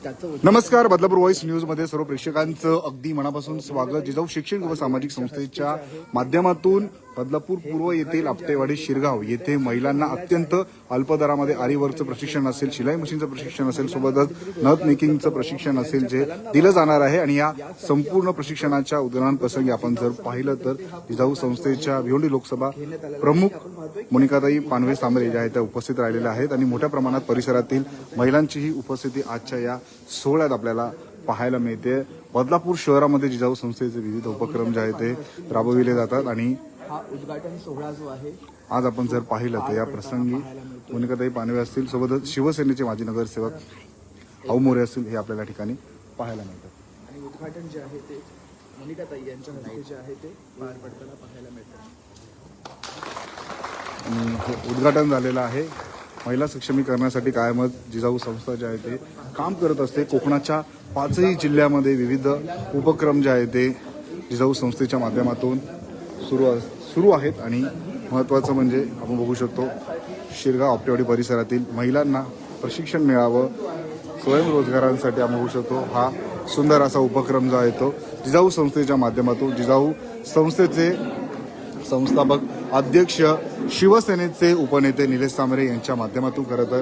नमस्कार. Badlapur voice news मध्ये सर्व प्रेक्षकांचं अगदी मनापासून स्वागत. जिजाऊ शैक्षणिक व सामाजिक संस्थेच्या माध्यमातून बदलापूर पूर्व येथील आपटेवाडी शिरगाव येथे महिलांना अत्यंत अल्प दरामध्ये आरीवर्कचं प्रशिक्षण असेल, शिलाई मशीनचं प्रशिक्षण असेल, सोबतच नथ मेकिंगचं प्रशिक्षण असेल जे दिलं जाणार आहे. आणि या संपूर्ण प्रशिक्षणाच्या उद्घाटन प्रसंगी आपण जर पाहिलं तर जिजाऊ संस्थेच्या भिवंडी लोकसभा प्रमुख मोनिकाताई पानवे सांबरे ज्या आहेत त्या उपस्थित राहिलेल्या आहेत आणि मोठ्या प्रमाणात परिसरातील महिलांचीही उपस्थिती आजच्या या सोहळ्यात आपल्याला पाहायला मिळते. बदलापूर शहरामध्ये जिजाऊ संस्थेचे विविध उपक्रम जे आहेत ते राबविले जातात आणि हा उद्घाटन सोहळा जो आहे आज आपण जर पाहिलं तर या प्रसंगी मोनिकाताई पानवे असतील, सोबतच शिवसेनेचे माजी नगरसेवक आऊ मोरे असतील, हे आपल्याला ठिकाणी पाहायला मिळतात. आणि उद्घाटन जे आहे ते मोनिकाताई यांच्या हस्ते जे आहे ते पार पडताना पाहायला मिळतं. आणि हे उद्घाटन झालेलं आहे. महिला सक्षमीकरणासाठी कायमच जिजाऊ संस्था जे आहे ते काम करत असते. कोकणाच्या 5ही जिल्ह्यामध्ये विविध उपक्रम जे आहे ते जिजाऊ संस्थेच्या माध्यमातून सुरू आहेत. आणि महत्त्वाचं म्हणजे आपण बघू शकतो शिरगाव आपटेवाडी परिसरातील महिलांना प्रशिक्षण मिळावं, स्वयंरोजगारांसाठी आपण बघू शकतो हा सुंदर असा उपक्रम जो आहे तो जिजाऊ संस्थेच्या माध्यमातून जिजाऊ संस्थेचे संस्थापक अध्यक्ष शिवसेनेचे उपनेते निलेश सांबरे यांच्या माध्यमातून खरं तर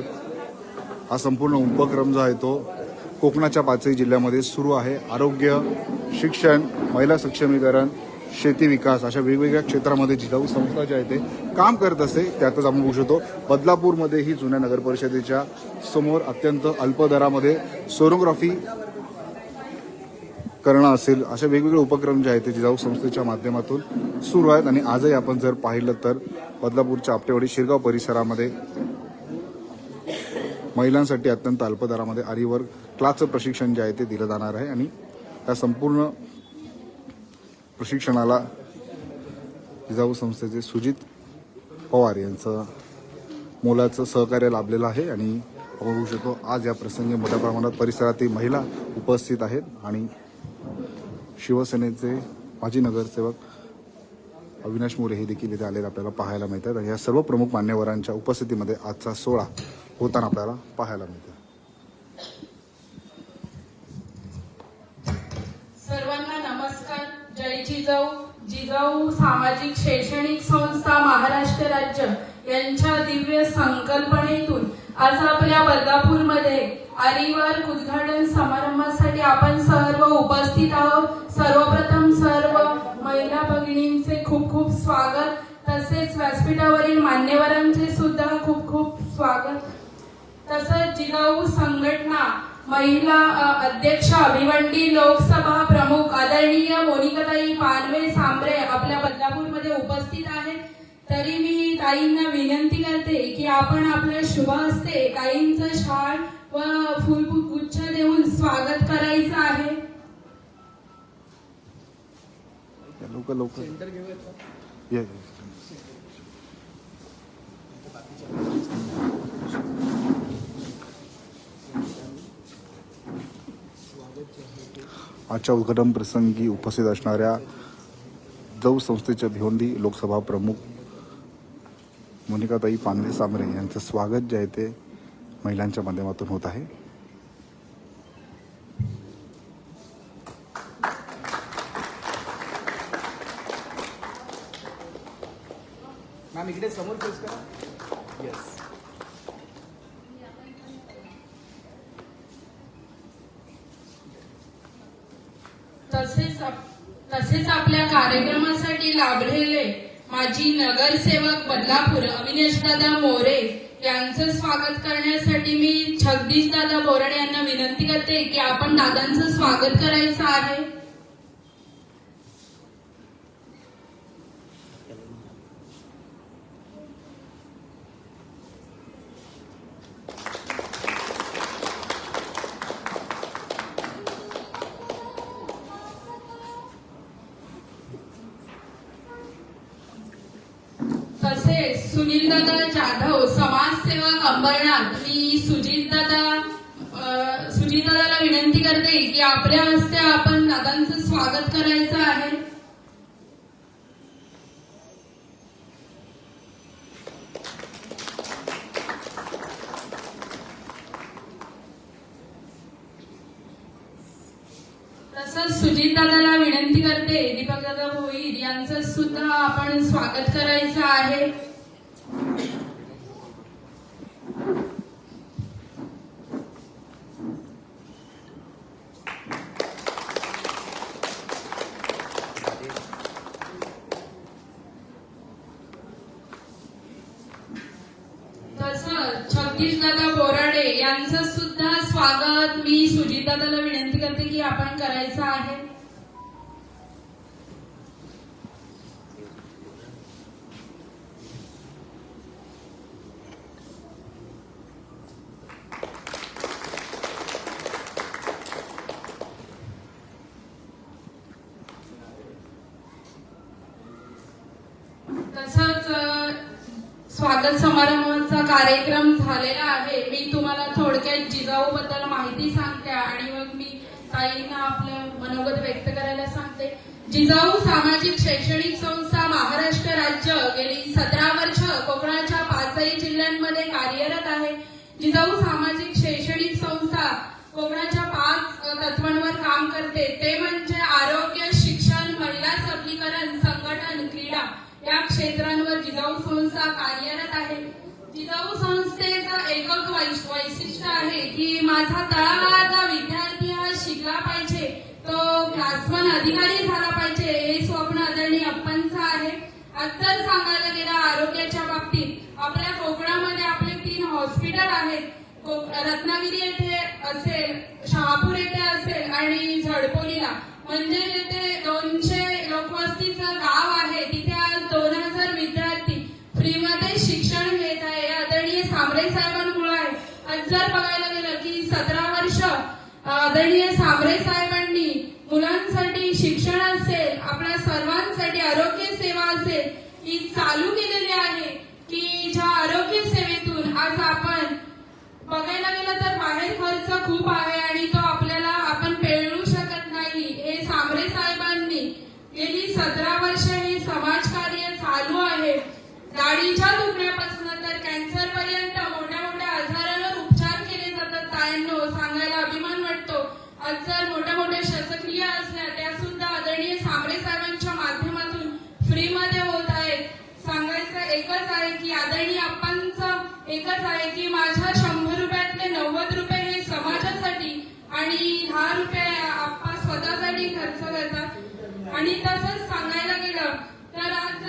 हा संपूर्ण उपक्रम जो आहे तो कोकणाच्या 5ही जिल्ह्यामध्ये सुरू आहे. आरोग्य, शिक्षण, महिला सक्षमीकरण, शेती विकास अशा वेगवेगळ्या क्षेत्रामध्ये जिजाऊ संस्था जे आहे ते काम करत असते. त्यातच आपण बघू शकतो बदलापूरमध्येही जुन्या नगर परिषदेच्या समोर अत्यंत अल्प दरामध्ये सोनोग्राफी करणं असेल, अशा वेगवेगळे उपक्रम जे आहेत ते जिजाऊ संस्थेच्या माध्यमातून सुरू आहेत. आणि आजही आपण जर पाहिलं तर बदलापूरच्या आपटेवाडी शिरगाव परिसरामध्ये महिलांसाठी अत्यंत अल्प दरामध्ये आरीवर्क क्लासचं प्रशिक्षण जे आहे ते दिलं जाणार आहे. आणि या संपूर्ण प्रशिक्षणाला जिजाऊ संस्थेचे सुजित पवार यांचं मोलाचं सहकार्य लाभलेलं आहे. आणि आपण बघू शकतो आज या प्रसंगी मोठ्या प्रमाणात परिसरातील महिला उपस्थित आहेत आणि शिवसेनेचे माजी नगरसेवक अविनाश मोरे हे देखील इथे आलेले आपल्याला पाहायला मिळतात. आणि या सर्व प्रमुख मान्यवरांच्या उपस्थितीमध्ये आजचा सोहळा होताना आपल्याला पाहायला मिळतो. सर्वांना नमस्कार. जय जिजाऊ. जिजाऊ सामाजिक शैक्षणिक संस्था महाराष्ट्र राज्य यांच्या दिव्य संकल्पनेतून आज आपल्या बदलापूरमध्ये आरीवर्क उद्घाटन समारंभासाठी आपण सर्व उपस्थित आहोत. सर्वप्रथम सर्व महिला भगिनींचे खूप खूप स्वागत, तसेच व्यासपीठावरील मान्यवरांचे सुद्धा खूप खूप स्वागत. तसंच जिजाऊ संघटना महिला अध्यक्षा भिवंडी लोकसभा प्रमुख आदरणीय मोनिकाताई पानवे सांबरे आपल्या बदलापूरमध्ये उपस्थित आहेत. तरी मी ताईंना विनंती करते की आपण आपल्या शुभ हस्ते ताईंचं शाल व फुलगुच्छ देऊन स्वागत करायचं आहे. लवकर सेंटर घेऊयात का? आजच्या उद्घाटन प्रसंगी उपस्थित असणाऱ्या जिजाऊ संस्थेच्या भिवंडी लोकसभा प्रमुख मोनिकाताई पानवे सांबरे यांचं स्वागत जे आहे ते महिलांच्या माध्यमातून होत आहे. मॅम इकडे समोर फेस करा. येस. तसेच आपल्या कार्यक्रमासाठी लाभलेले माजी नगरसेवक बदलापूर अविनाश दादा मोरे यांचं स्वागत करण्यासाठी मी जगदीश दादा बोराडे यांना विनंती करते की आपण दादांचं स्वागत करायचं आहे. तसेच सुनील दादा जाधव समाजसेवक अंबरनाथ, मी सुजित दादाला विनंती करते की आपल्या हस्ते आपण दादांचं स्वागत करायचं आहे. तसंच सुजित दादाला विनंती करते, दीपक दादा भोईर यांचं सुद्धा आपण स्वागत करायचं आहे. तसंच जगदीश दादा बोराडे यांचं सुद्धा स्वागत मी सुजित दादाला विनंती करते की आपण करायचं आहे. तसंच स्वागत समारंभाचा कार्यक्रम झालेला आहे. मी तुम्हाला थोडक्यात जिजाऊ बद्दल माहिती सांगते आणि मग मी ताईंना आपलं मनोगत व्यक्त करायला सांगते. जिजाऊ सामाजिक शैक्षणिक संस्था महाराष्ट्र राज्य गेली 17 वर्ष कोकणाच्या 5ही जिल्ह्यांमध्ये कार्यरत आहे. जिजाऊ सामाजिक शैक्षणिक संस्था कोकणाच्या 5 तत्वांवर काम करते. ते म्हणजे आरोग्य, शिक्षण, महिला सबलीकरण, संघटन, क्रीडा या क्षेत्रांवर जिजाऊ संस्था कार्यरत आहे. जिजाऊ संस्थेचा एकक वैशिष्ट्य आहे की माझा तळागाळातला विद्यार्थी हा शिकला पाहिजे, तो क्लासवन अधिकारी झाला पाहिजे, हे स्वप्न आदरणीय अप्पांचं आहे. आज जर सांगायला गेलं आरोग्याच्या बाबतीत आपल्या कोकणामध्ये आपले 3 हॉस्पिटल आहेत. रत्नागिरी येथे असेल, शहापूर येथे असेल आणि झडपोलीला, म्हणजे जेथे 200 लोकवस्तीचं गाव आहे तिथे आज 2000 विद्यार्थी फ्रीमध्ये शिक्षण घेत आहे. आदरणीय सांबरे साहेबांमुळे आहे. आज जर बघायला गेलं की 17 वर्ष आदरणीय सांबरे साहेबांनी मुलांसाठी शिक्षण असेल, आपल्या सर्वांसाठी आरोग्य सेवा असेल ही चालू केलेली आहे की ज्या आरोग्य सेवेतून आज आपण बघायला गेलं तर बाहेर खर्च खूप आहे आणि तो आपल्याला आपण पेलू शकत नाही. हे सांबरे साहेबांनी गेली 17 वर्ष हे समाजकार्य चालू आहे. दाढीच्या दुखण्यापासून तर कॅन्सर पर्यंत मोठ्या मोठ्या आजारांवर उपचार केले जातात. ताईंनो सांगायला अभिमान वाटतो. आज जर मोठ्या मोठ्या शस्त्रक्रिया असल्या त्या सुद्धा आदरणीय सांबरे साहेबांच्या माध्यमातून फ्रीमध्ये होत आहेत. सांगायचं एकच आहे की आदरणीय अप्पांचं एकच आहे की माझ्या 100 रुपयातले 90 रुपये हे समाजासाठी आणि 10 रुपये आप्पा स्वतःसाठी खर्च करतात. आणि तसंच सांगायला गेलं तर आज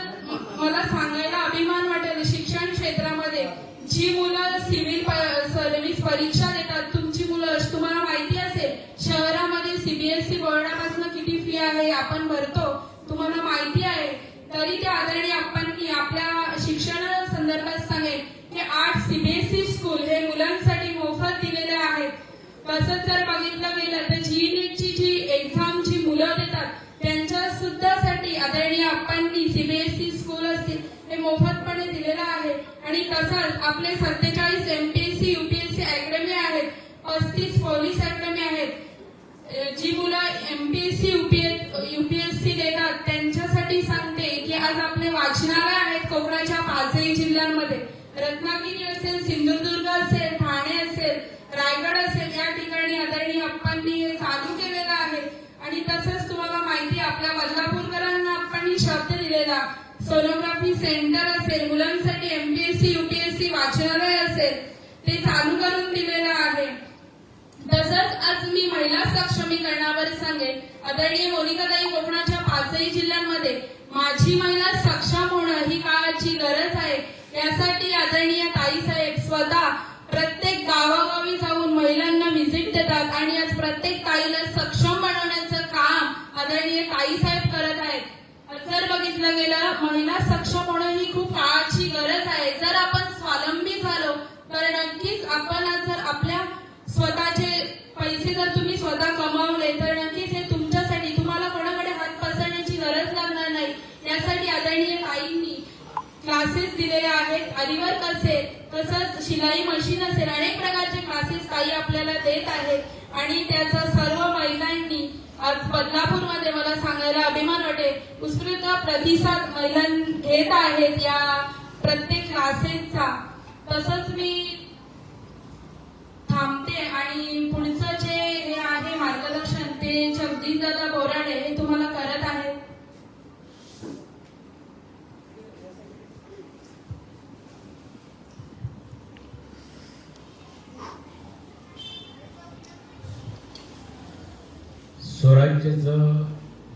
मला सांगायला अभिमान वाटेल, शिक्षण क्षेत्रामध्ये जी मुलं सिव्हिल सर्व्हिस परीक्षा देतात, तुमची मुलं तुम्हाला माहिती असेल शहरामध्ये सीबीएसई बोर्डापासून किती फी आहे आपण भरतो, तुम्हाला माहिती आहे. तरी त्या आदरणीय अप्पांनी आपल्या शिक्षणा संदर्भात सांगेल की 8 सीबीएसई स्कूल हे मुलांसाठी मोफत दिलेले आहेत. तसंच जर बघितलं गेलं तर जी नीटची जी एक्झामची मुलं देतात त्यांच्या सुद्धा साठी आदरणीय अप्पांनी सीबीएसई स्कूल असतील हे मोफतपणे दिलेलं आहे. आणि तसंच आपले 47 एमपीएससी यूपीएससी अकॅडमी आहेत, 35 पोलीस अकॅडमी आहेत. जी मुलं एमपीएससी यूपीएससी देतात त्यांच्यासाठी सांगते की आज आपले वाचनालय आहेत कोकणाच्या 5ही जिल्ह्यांमध्ये. रत्नागिरी असेल, सिंधुदुर्ग असेल, ठाणे असेल, रायगड असेल, या ठिकाणी आदरणीय अप्पांनी हे चालू केलेलं आहे. आणि तसंच तुम्हाला माहिती आपल्या बदलापूरकरांना आपण शब्द दिलेला सोनोग्राफी सेंटर असेल, मुलांसाठी एमपीएससी यूपीएससी वाचनालय असेल ते चालू करून दिलेलं आहे. तसंच आज मी महिला सक्षमीकरणावर सांगेन. आदरणीय मोनिकाताई कोकणाच्या 5ही जिल्ह्यांमध्ये माझी महिला सक्षम होणं ही काळाची गरज आहे. यासाठी आदरणीय ताई साहेब स्वतः प्रत्येक गावागावी जाऊन महिलांना व्हिजिट देतात आणि आज प्रत्येक ताईला सक्षम बनवण्याचं काम आदरणीय ताई साहेब करत आहेत. जर बघितलं गेलं महिला सक्षम होणं ही खूप काळाची गरज आहे. जर आपण स्वावलंबी झालो तर नक्कीच आपण जर आपल्या स्वतःचे पैसे जर तुम्ही स्वतः कमावले तर नक्कीच हे तुमच्यासाठी, तुम्हाला कोणाकडे हात पसरण्याची गरज लागणार नाही. यासाठी आदरणीय ताईंनी क्लासेस दिलेले आहेत. आरीवर्क असेल, तसंच शिलाई मशीन असेल, अनेक प्रकारचे क्लासेस ताई आपल्याला देत आहेत. आणि त्याचा सर्व महिलांनी आज बदलापूरमध्ये मला सांगायला अभिमान वाटेल उत्स्फूर्त प्रतिसाद महिला घेत आहेत या प्रत्येक क्लासेसचा. तसंच मी थांबते आणि पुढचं जे हे आहे मार्गदर्शन ते जगदीश स्वराज्याचं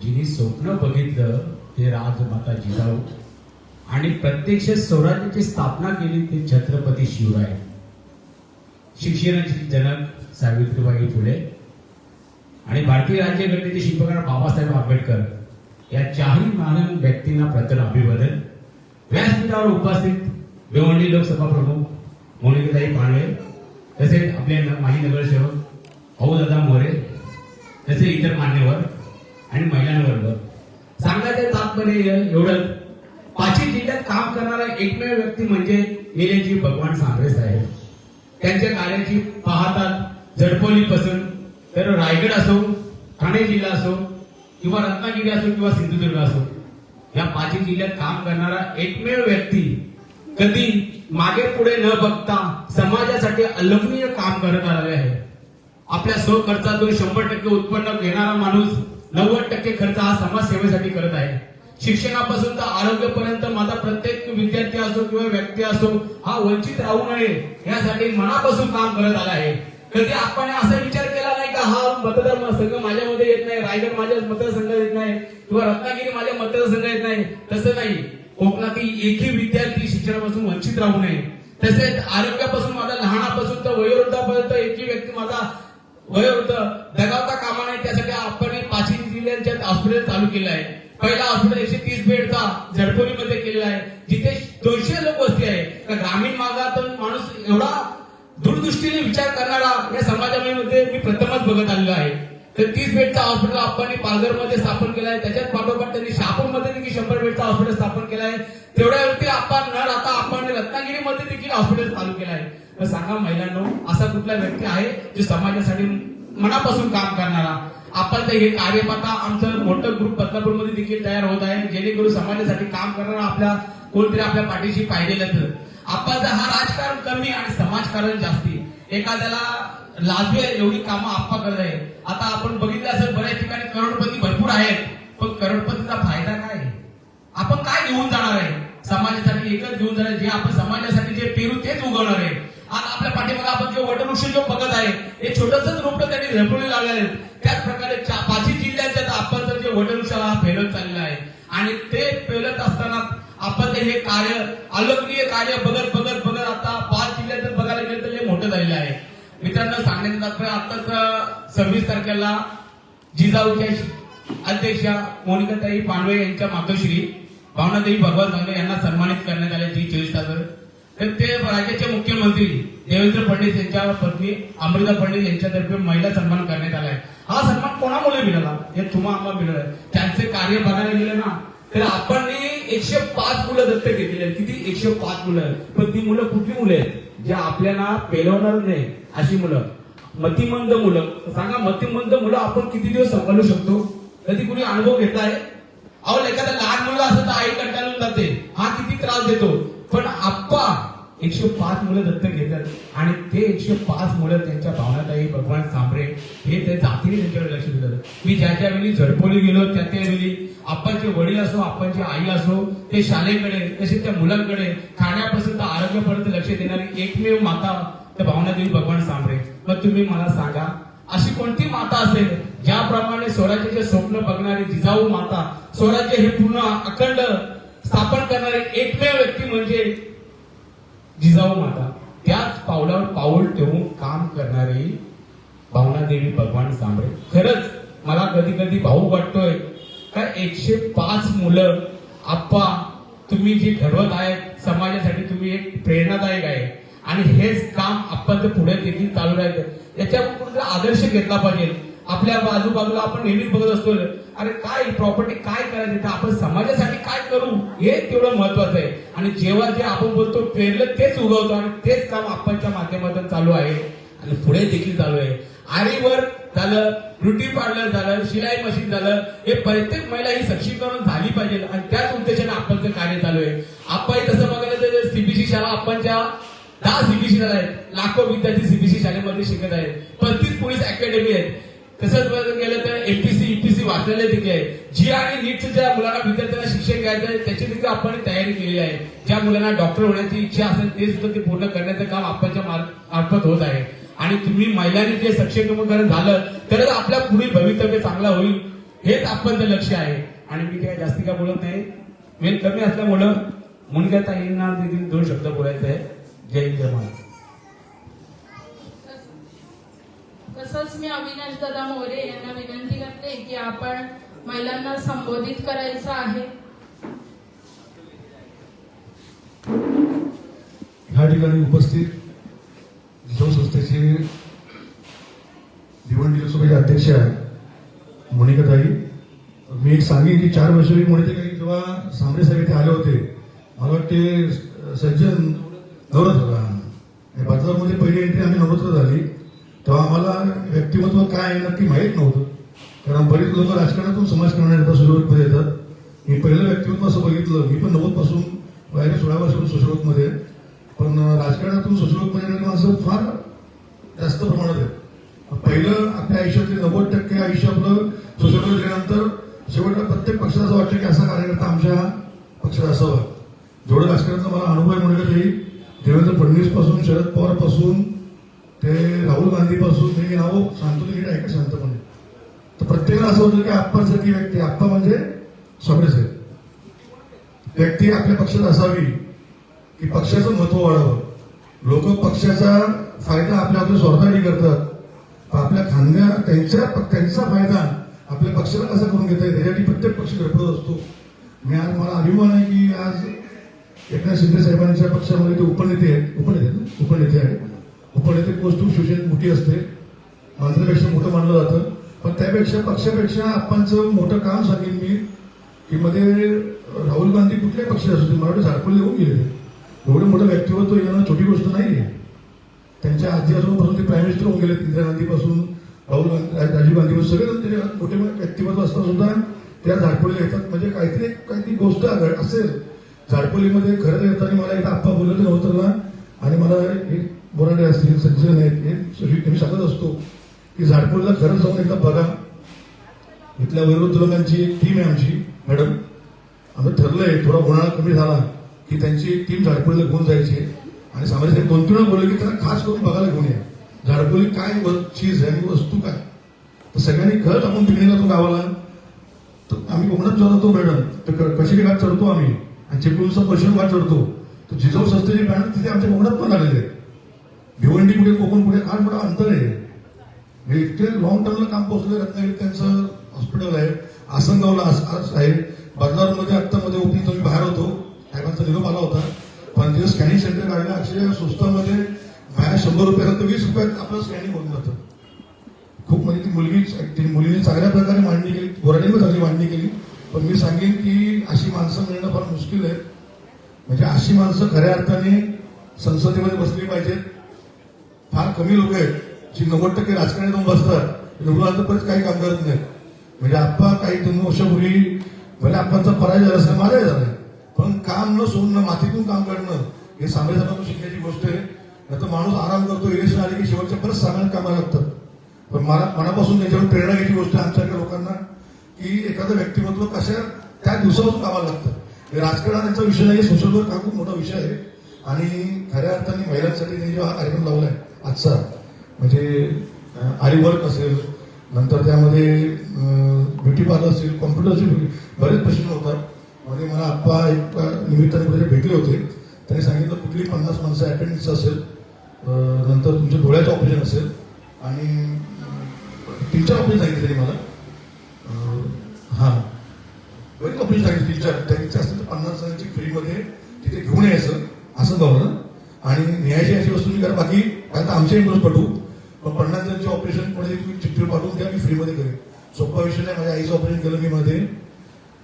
जिने स्वप्न बघितलं ते राजमाता जिजाऊ आणि प्रत्यक्ष स्वराज्याची स्थापना केली ते छत्रपती शिवराय. शिक्षणाचे जनक सावित्रीबाई फुले आणि भारतीय राज्यघटनेचे शिल्पकार बाबासाहेब आंबेडकर या चारही महान व्यक्तींना प्रथम अभिवादन. व्यासपीठावर उपस्थित भिवंडी लोकसभा प्रमुख मोनिकाताई पांडवे, तसेच आपले माजी नगरसेवक दादा मोरे, तसे इतर मान्यवर आणि महिलांवर्ग. सांगायचं तात्पर्य एवढं, पाचही जिल्ह्यात काम करणारा एकमेव व्यक्ती म्हणजे निलेजी भगवान सांबरे साहेब. त्यांच्या कार्याची पाहतात झडपोली पासून तर रायगड असो, ठाणे जिल्हा असो किंवा रत्नागिरी असो किंवा सिंधुदुर्ग असो, या पाचही जिल्ह्यात काम करणारा एकमेव व्यक्ती कधी मागे पुढे न बघता समाजासाठी अल्लखनीय काम करत आलेले आहे. आपल्या स्वखर्चातून 100% उत्पन्न घेणारा माणूस 90% खर्च हा समाजसेवेसाठी करत आहे. शिक्षणापासून तर आरोग्यापर्यंत माझा प्रत्येक विद्यार्थी असो किंवा व्यक्ती असो हा वंचित राहू नये यासाठी मनापासून काम करत आला आहे. कधी आपण असा विचार केला नाही का हा मतदारसंघ माझ्यामध्ये येत नाही, रायगड माझ्या मतदारसंघात येत नाही किंवा रत्नागिरी माझ्या मतदारसंघात येत नाही. तसं नाही. कोकणातील एकही विद्यार्थी शिक्षणापासून वंचित राहू नये. तसेच आरोग्यापासून माझा लहानापासून तर वयोवृद्धापर्यंत एकही व्यक्ती माझा वयोवृद्ध दगावता कामा नये. त्यासाठी आपण पाचही जिल्ह्यांच्या हॉस्पिटल चालू केलं आहे. पहिला हॉस्पिटल 130 बेडचा झडपोलीमध्ये केलेला आहे, जिथे 200 लोक वस्ती आहे. ग्रामीण भागातून माणूस एवढा दूरदृष्टीने विचार करणारा या समाजामध्ये मी प्रथमच बघत आलेलो आहे. तर 30 बेडचा हॉस्पिटल आपण पालघरमध्ये स्थापन केला आहे. त्याच्यात पाठोपाठ त्यांनी शहापूरमध्ये देखील 100 बेडचा हॉस्पिटल स्थापन केला आहे. तेवढ्यावरती आपण न राहता आपण रत्नागिरीमध्ये देखील हॉस्पिटल चालू केलं आहे. तर सांगा महिलांनो, असा कुठला व्यक्ती आहे जो समाजासाठी मनापासून काम करणारा? आपण तर हे कार्य पाहता आमचं मोठं ग्रुप बदलापूरमध्ये देखील तयार होत आहे, जेणेकरून समाजासाठी काम करणारा आपल्या कोणतरी आपल्या पाठीशी पाहिजेलच. आपण जर हा राजकारण कमी आणि समाजकारण जास्ती, एखाद्याला लाजवे एवढी कामं आप्पा करत आहे. आता आपण बघितलं असेल बऱ्याच ठिकाणी करोडपती भरपूर आहेत, पण करोडपतीचा फायदा काय? आपण काय घेऊन जाणार आहे? समाजासाठी एकच घेऊन जाणार, जे आपण समाजासाठी जे पेरू तेच उगवणार आहे. आज आपल्या पाठीमागे आपण जे वटवृक्ष जो बघत आहे हे छोटंसंच रोपटं त्यांनी झडपवले लागले. त्याच प्रकारे पाचही जिल्ह्यांच्या आपण जर जे वटवृक्षाला फेरत चाललेलं आहे आणि ते फेरत असताना आपण हे कार्य अलोकनीय कार्य बघत बघत बघत आता 5 जिल्ह्यात जर बघायला गेलं तर हे मोठं झालेलं आहे. मित्रांनो, सांगण्याचं तात्पर्य आताच 26 तारखेला जिजाऊच्या अध्यक्षा मोनिकाताई पांडवे यांच्या मातोश्री भावनादेवी भगवत सांगले यांना सन्मानित करण्यात आले 24 तारखेला. तर ते राज्याचे मुख्यमंत्री देवेंद्र फडणवीस यांच्या पत्नी अमृता फडणवीस यांच्यातर्फे महिला सन्मान करण्यात आलाय. हा सन्मान कोणामुळे मिळाला? हे तुम्हा आम्हाला मिळालं. त्यांचे कार्य बघायला गेलं ना तर आपण 105 मुलं दत्तक घेतलेली आहेत. किती? 105 मुलं. पण ती मुलं कुठली मुलं आहेत? जे आपल्याला पेलवणार नाही अशी मुलं, मतिमंद मुलं. सांगा, मतिमंद मुलं आपण किती दिवस सांभाळू शकतो? कधी कुणी अनुभव घेतलाय? अहो, एखादा लहान मुलं असं तर आई कंटाळून जाते, हा किती त्रास देतो. पण आप्पा 105 मुलं दत्तक घेतात आणि ते 105 मुलं त्यांच्या भावनाताई भगवान सांबरे हे त्या जातीने त्यांच्याकडे लक्ष देतात. मी ज्या वेळी झडपोली गेलो त्या त्यावेळी आपणचे वडील असो, आपणची आई असो, ते शाळेकडे तसेच त्या मुलांकडे खाण्यापासून तर आरोग्यापर्यंत लक्ष देणारी एकमेव माता त्या भावनादेवी भगवान सांबरे. मग तुम्ही मला सांगा, अशी कोणती माता असेल ज्याप्रमाणे स्वराज्याचे स्वप्न बघणारी जिजाऊ माता, स्वराज्य हे पूर्ण अखंड स्थापन करणारी एकमेव व्यक्ती म्हणजे जिजाऊ माता. त्याच पावलावर पाऊल ठेवून काम करणारी भावनादेवी भगवान सांबरे. खरंच मला कधी कधी भाऊ वाटतोय का 105 मुलं आप्पा तुम्ही जे घडवत आहेत समाजासाठी, तुम्ही एक प्रेरणादायक आहे आणि हेच काम आपण पुढे देखील चालू राहायचं. याच्यावर आदर्श घेतला पाहिजे. आपल्या बाजूबाजूला आपण नेहमीच बघत असतो, अरे काय प्रॉपर्टी काय करायचं, आपण समाजासाठी काय करू हे तेवढं महत्वाचं आहे. आणि जेव्हा जे आपण बोलतो पेरलं तेच उगवतो आणि तेच काम आपणच्या माध्यमातून चालू आहे आणि पुढे देखील चालू आहे. आरीवर झालं, ब्युटी पार्लर झालं, शिलाई मशीन झालं, हे प्रत्येक महिला ही सक्षमीकरण झाली पाहिजे आणि त्याच उद्देशाने आपणचं कार्य चालू आहे. आपण तसं बघायला तर सीबीसी शाळा आपणच्या 10 सीबीसी शाळा आहेत, लाखो विद्यार्थी सीबीसी शाळेमध्ये शिकत आहेत, 35 पोलीस अकॅडमी आहेत. तसंच गेलं तर एमपीसी ईपीसी वाचलेले देखील आहे. जी आणि नीटच्या ज्या मुलांना विद्यार्थ्यांना शिक्षण घ्यायचं आहे त्याची देखील आपण तयारी केलेली आहे. ज्या मुलांना डॉक्टर होण्याची इच्छा असेल ते सुद्धा ते पूर्ण करण्याचं काम आपणच्या मार्फत होत आहे. आणि तुम्ही महिलांनी ते सक्षमीकरण झालं तरच आपल्या पुढील भवितव्य चांगला होईल, हेच आपलं लक्ष आहे. आणि मी काय जास्ती काय बोलत नाही, वेळ कमी असल्यामुळं मुनगंताईंना देखील 2 शब्द बोलायचे आहे. जय हिंद जय महाराष्ट्र. तसंच मी अविनाश दादा मोरे यांना विनंती करते की आपण महिलांना संबोधित करायचं आहे. ह्या ठिकाणी उपस्थित जिजाऊ संस्थेचे भिवंडी लोकसभेचे अध्यक्ष मोनिकाताई, मी एक सांगेन की 4 वर्षापूर्वी मोनिकाताई जेव्हा सांबरे साहेब इथे आले होते, मला वाटते सज्जन नवरात्र बाजारमध्ये पहिली एंट्री आम्ही नवरात्र झाली, तेव्हा आम्हाला व्यक्तिमत्व काय आहे नक्की माहीत नव्हतं. कारण बरेच लोक राजकारणातून समाजकारणात येतात, सोशलवर्कमध्ये येतात. मी पहिलं व्यक्तिमत्व असं बघितलं, मी पण 90 पासून वयाने 16 वर्षापासून सोशलवर्कमध्ये, पण राजकारणातून सोशलवर्कमध्ये येणारी माणसं फार जास्त प्रमाणात आहे. पहिलं आपल्या आयुष्यातले 90% आयुष्य आपलं सोशलवर्क केल्यानंतर शेवटला प्रत्येक पक्षाला असं वाटतं की असा कार्यकर्ता आमच्या पक्षात असावा. जेवढं राजकारणाचा मला अनुभव आहे म्हणलं तरी देवेंद्र फडणवीस पासून, शरद पवार पासून ते राहुल गांधी पासून, मी नाव सांगतो ते नीट ऐका शांतपणे, तर प्रत्येकाला असं होतं की आप्पासारखी व्यक्ती, आप्पा म्हणजे सांबरे साहेब, व्यक्ती आपल्या पक्षात असावी की पक्षाचं महत्व वाढावं. लोक पक्षाचा फायदा आपल्या स्वार्थासाठी करतात, आपल्या खांद्या त्यांचा फायदा आपल्या पक्षाला कसा करून घेता येईल त्यासाठी प्रत्येक पक्ष धडपडत असतो. मी आज मला अभिमान आहे की आज एकनाथ शिंदे साहेबांच्या पक्षामध्ये ते उपनेते आहेत. उपनेते पोस्ट शिवसेनेत मोठी असते, मंत्र्यापेक्षा मोठं मानलं जातं, पण त्यापेक्षा पक्षापेक्षा आपणचं मोठं काम सांगेन मी की मध्ये राहुल गांधी कुठल्याही पक्षात असू दे, मला वाटतं झाडपल्ली होऊन गेले. एवढं मोठं व्यक्तिमत्व येणं छोटी गोष्ट नाही. त्यांच्या आजी आजोबापासून ते प्राईम मिनिस्टर होऊन गेले, इंदिरा गांधीपासून राहुल गांधी, राजीव गांधीपासून सगळे मोठे व्यक्तिमत्व असताना सुद्धा त्या झाडपल्लीला येतात. म्हणजे काहीतरी गोष्ट असेल झाडपल्लीमध्ये. खरं येताना मला एकदा आप्पा बोलले नव्हतं ना, आणि मला एक बोराडे असतील, सज्जन आहेत, हे मी सांगत असतो की झाडपल्लीला खरंच जाऊन एकदा बघा. इथल्या वयोवृद्ध लोकांची एक टीम आहे आमची मॅडम, आम्ही ठरलंय थोडा उन्हाळा कमी झाला की त्यांची एक टीम झाडपल्लीला घेऊन जायची. आणि सामाजिक 2-3 वेळा बोलले की त्याला खास करून बघायला घेऊन या झाडपल्ली काय चीज आहे आणि वस्तू काय. तर सगळ्यांनी खरंच आपण पिकनिकला तो गावाला, तर आम्ही कोकणात जेव्हा जातो मॅडम, तर कशी घाट चढतो आम्ही आणि चिपळूणचा पश्चिम घाट चढतो, तर जिजाऊ संस्थेचे बॅनर तिथे आमच्या कोकणात पण लागलेले आहेत. भिवंडी कुठे, कोकण कुठे, फार मोठा अंतर आहे. म्हणजे इतके लॉंग टर्मला काम पोहोचले. रत्नागिरीत त्यांचं हॉस्पिटल आहे, आसनगावला आहे, बदलारमध्ये आत्तामध्ये ओपनिंग तुम्ही बाहेर होतो, साहेबांचा निरोप आला होता, पण तिथे स्कॅनिंग सेंटर काढलं. अक्षरशः स्वस्तामध्ये बाहेर 100 रुपयात 20 रुपयात आपलं स्कॅनिंग होऊन जातं. खूप म्हणजे ती मुलीने चांगल्या प्रकारे मांडणी केली, गोराडीने चांगली मांडणी केली. पण मी सांगेन की अशी माणसं मिळणं फार मुश्किल आहे. म्हणजे अशी माणसं खऱ्या अर्थाने संसदेमध्ये बसली पाहिजेत. फार कमी लोक आहेत जी 90% राजकारणात जाऊन बसतात, निवडून परत काही काम करत नाहीत. म्हणजे आप्पा काही 2 वर्षापूर्वी भले आप्पांचा पराजय झाला असेल, माझाही झालाय, पण काम न सोडणं, मातीतून काम करणं हे सांबरे साहेबांना शिकण्याची गोष्ट आहे. नाही तर माणूस आराम करतो, इलेक्शन आली की शेवटच्या परत सामान्य कामाला लागतात. पण मला मनापासून त्याच्यावर प्रेरणा घ्यायची गोष्ट आमच्याकडे लोकांना की एखादं व्यक्तिमत्व कशा त्या दिवसापासून कामाला लागतं. राजकारण त्यांचा विषय नाही, सोशल वर्क हा खूप मोठा विषय आहे. आणि खऱ्या अर्थाने महिलांसाठी त्यांनी जो हा कार्यक्रम लावलाय आजचा, म्हणजे आरी वर्क असेल, नंतर त्यामध्ये ब्युटी पार्लर असेल, कॉम्प्युटरचे बरेच प्रश्न होतात. मध्ये मला आप्पा एक निमित्ताने भेटले होते, त्यांनी सांगितलं कुठली 50 माणसं अटेंडन्स असेल, नंतर तुमच्या डोळ्याचं ऑपरेशन असेल आणि 3-4 ऑपरेशन सांगितले त्यांनी मला. बरेच ऑपरेशन सांगितले 3-4 त्यांचे असेल तर 50 जणांची फ्रीमध्ये तिथे घेऊन यायचं असं गावलं. आणि न्यायाची अशी वस्तू मी करा, बाकी आता आमच्या इंटरेस्ट पटू, पण 50 जणांचे ऑपरेशन पुढे तुम्ही चिठ्ठी पाठवून द्या, मी फ्रीमध्ये करेन. सोपा विषय नाही. माझ्या आईचं ऑपरेशन केलं मी मध्ये,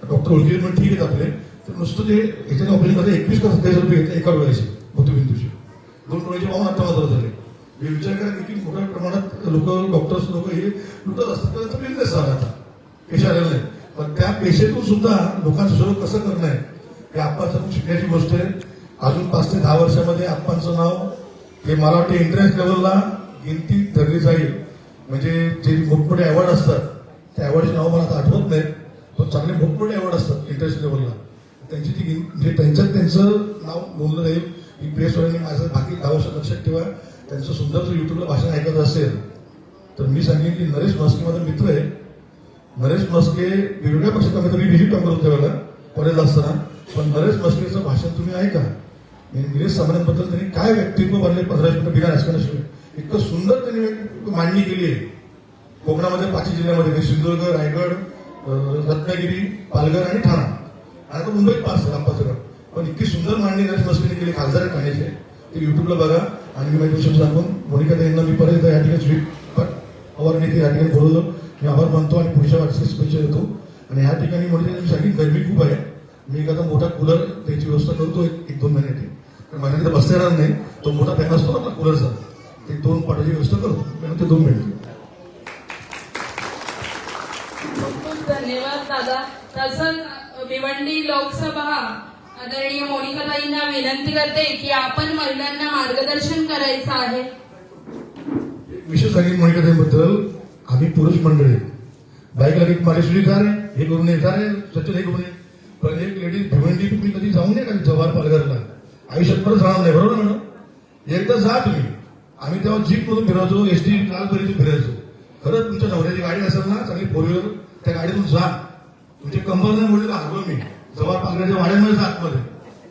डॉक्टर ओळखी पण ठीक आहेत आपले, तर नुसतं ते ह्याच्या ऑपरेशन मध्ये 21 का 27 रुपये घेतले एका डोळ्याचे, मोतीबिंदूचे 2 डोळ्याचे पाहून आता मात्र झाले. मी विचार करा किती मोठ्या प्रमाणात लोक, डॉक्टर्स लोक हे लुटत असतात. त्याचा बिझनेस झाला आता, पेशा आलेला नाही. पण त्या पेशेतून सुद्धा लोकांचं सुरू कसं करणं आहे हे आप्पाचं शिकण्याची गोष्ट आहे. अजून 5 ते 10 वर्षामध्ये आप्पांचं नाव हे मला वाटतं इंटरनॅशनल लेवलला गिनती धरली जाईल. म्हणजे जे मोठमोठे अवॉर्ड असतात त्या अवॉर्डचे नाव मला आता आठवत नाही, पण चांगले मोठमोठे अवॉर्ड असतात इंटरनॅशनल लेवलला, त्यांची ती म्हणजे त्यांचं नाव नोंदलं जाईल. ही प्रेसवाल्यांनी माझं बाकी 10 वर्ष लक्षात ठेवा त्यांचं सुद्धा जर युट्यूबला भाषण ऐकत असेल तर मी सांगेन की नरेश म्हस्के माझा मित्र आहे. नरेश म्हस्के वेगवेगळ्या पक्षात मी विजिट काम करतो त्यावेळेला कॉलेजला असताना, पण नरेश म्हस्केचं भाषण तुम्ही ऐका. निलेश सामंतांबद्दल त्यांनी काय व्यक्तित्व बनले 15 मिनिटं बिना राजकारणाशिवाय, इतकं सुंदर त्यांनी मांडणी केली आहे. कोकणामध्ये 5 जिल्ह्यामध्ये सिंधुदुर्ग, रायगड, रत्नागिरी, पालघर आणि ठाणा, आणि आता मुंबईत 5 रामपाचं. पण इतकी सुंदर मांडणी नरेश म्हस्केने केली, खासदार आहेत ठाण्याचे. ते युट्यूबला बघा. आणि मी माझे शब्द सांगून मोनिका यांना मी परत या ठिकाणी स्वीप अवॉर्डने ते या ठिकाणी बोलवलं. मी आभार मानतो आणि पुढच्या वाटचालीस शुभेच्छा देतो. आणि या ठिकाणी म्हणजे सांगितली गरमी खूप आहे. मी एखादा मोठा कूलर त्याची व्यवस्था करतो 1-2 महिन्याची, कारण महिन्यात तिथे बसता येणार नाही. तो मोठा फॅन असतो आपला कूलरचा, ते 2 पाटाची व्यवस्था करतो. ते 2 मिनिट. खूप धन्यवाद दादा. तसंच भिवंडी लोकसभा आदरणीय मोनिकाताईंना विनंती करते की आपण महिलांना मार्गदर्शन करायचं आहे. विशेष सांगेन मोनिकाताईंबद्दल, आम्ही पुरुष मंडळी बाईकला एक माझे सुविधा रे हे करून येत रे सचिन हे करून, पण एक लेडीज भिवंडी तुम्ही कधी जाऊन नये का जव्हार पालघरला, आयुष्यात परत जाणार नाही. बरोबर मॅडम? एकदा जा तुम्ही. आम्ही तेव्हा जीप मधून फिरायचो, एसटी कालपर्यंत फिरायचो. खरंच तुमच्या नवऱ्याची गाडी असेल ना चांगली 4 व्हीलर, त्या गाडीतून जा. तुमची कंबर नाही मुळे हरलो मी जव्हार पालघरच्या वाड्यांमध्ये जा आतमध्ये.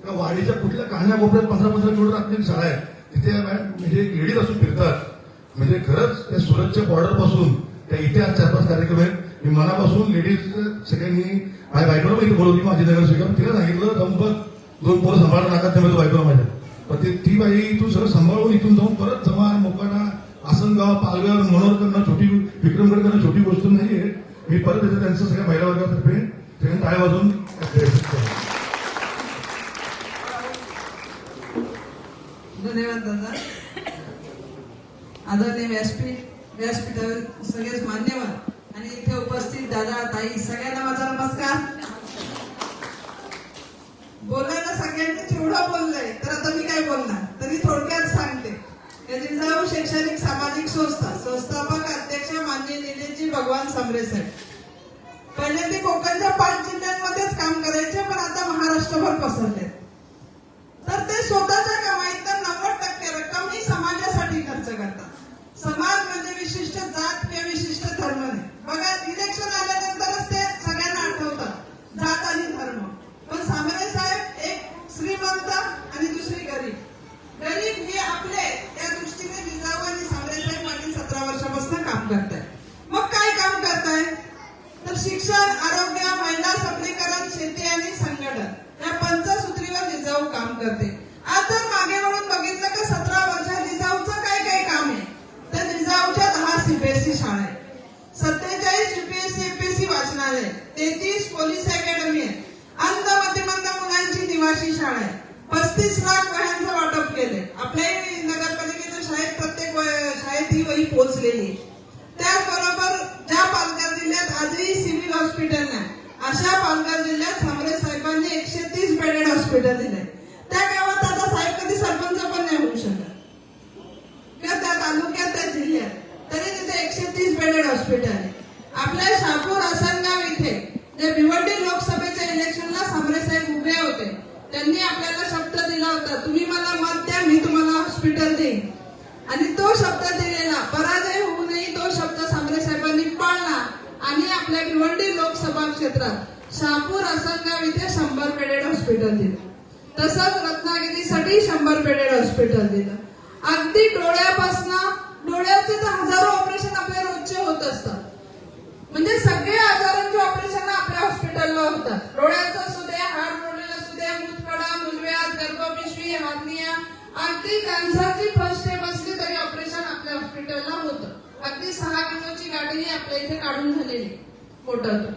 त्या वाडीच्या कुठल्या कान्या कोपऱ्यात 15-15 किलोमीटर आपली शाळा आहे, तिथे म्हणजे लेडीज असून फिरतात. म्हणजे खरंच त्या सुरतच्या बॉर्डर पासून त्या इथे आज 4-5 कार्यक्रम आहेत. मी मनापासून लेडीज सगळ्यांनी माझ्या बायकोला इथे बोलवली, माझी नगर स्वीकार तिला सांगितलं जाऊन बघ 2 पोरं सांभाळा नाकात त्यामध्ये बायकोला माझ्या. पण ती बाई तू सगळं सांभाळून इथून जाऊन परत जव्हार, मोकाडा, आसनगाव, पालघर, मनोहर करणं छोटी, विक्रमगड करणं छोटी गोष्ट नाहीये. मी परत येते त्यांचं सगळ्या महिला वर्गातर्फे सगळ्यांनी टाळ्या वाजवून धन्यवाद दादा. आदरणीय व्यासपीठावर सगळेच मान्यवर आणि इथे उपस्थित दादा, ताई, सगळ्यांना माझा नमस्कार. बोलायला सगळ्यांनीच एवढं बोललंय तर आता मी काय बोलणार, तरी थोडक्यात सांगते. जिजाऊ शैक्षणिक सामाजिक संस्था संस्थापक अध्यक्ष माननीय निलेशजी भगवान समरे साहेब. पहिले ते कोकणच्या 5 जिल्ह्यांमध्येच काम करायचे, पण आता महाराष्ट्रभर पसरले. तर ते स्वतःच्या कमाईतून 90% रक्कम ही समाजासाठी खर्च करतात. समाज म्हणजे विशिष्ट जात किंवा विशिष्ट धर्म नाही. बघा, इलेक्शन आल्यानंतरच ते सगळ्यांना आठवतात जात आणि धर्म. पण सामरे साहेब एक श्रीमंत आणि दुसरी गरीब. गरीब हे आपले त्या दृष्टीने जिजाऊ आणि सामरे साहेब मागील 17 वर्षापासून काम करताय. मग काय काम करताय तर शिक्षण, आरोग्य, महिला सबलीकरण, शेती आणि संघटन या पंचसूत्रीवर जिजाऊ काम करते. आज जर मागे वळून बघितलं का 17 वर्षात जिजाऊचं काय काय काम आहे, तर जिजाऊच्या 10 सीबीएसई शाळा आहे, 47 यूपीएससी एमपीएससी वाचनालय, 33 पोलीस अकॅडमी आहे, अंध मतिमंद मुलांची निवासी शाळा आहे, 35 लाख वह्यांचं वाटप केलंय. आपल्या नगरपालिकेच्या शाळेत प्रत्येक शाळेत ही वही पोहोचलेली. त्याचबरोबर ज्या पालघर जिल्ह्यात आजही सिव्हिल हॉस्पिटल नाही, अशा पालघर जिल्ह्यात सामरे साहेबांनी 130 बेडेड हॉस्पिटल दिले. त्या गावात आता साहेब कधी सरपंच पण नाही होऊ शकत किंवा त्या तालुक्यात, त्या जिल्ह्यात, तरी तिथे 130 बेडेड हॉस्पिटल आहे. आपल्या शहापूर आसनगाव इथे जे भिवंडी लोकसभेच्या इलेक्शनला सामरे साहेब उभे होते, त्यांनी आपल्याला शब्द दिला होता, तुम्ही मला मत द्या, मी तुम्हाला हॉस्पिटल देईन. आणि तो शब्द दिलेला पराजय होऊ नये, तो शब्द सामरे साहेबांनी पाळला आणि आपल्या भिवंडी लोकसभा क्षेत्रात शहापूर आसनगाव इथे 100 बेडेड हॉस्पिटल दिलं. तसंच रत्नागिरीसाठी 100 बेडेड हॉस्पिटल दिलं. अगदी डोळ्याचे तर हजारो ऑपरेशन आपल्या रोजचे होत असतात. म्हणजे सगळे आजारांचे ऑपरेशन आपल्या हॉस्पिटलला होतात. डोळ्याचं असू दे, हाड मोडलेलं असू दे, मूतखडा, मूलव्याध, गर्भपिशवी, हार्निया, अगदी कॅन्सरची फर्स्ट स्टेप असली तरी ऑपरेशन आपल्या हॉस्पिटलला होतं. अगदी 6 किलोची गाडीही आपल्या इथे काढून झालेली पोटातून.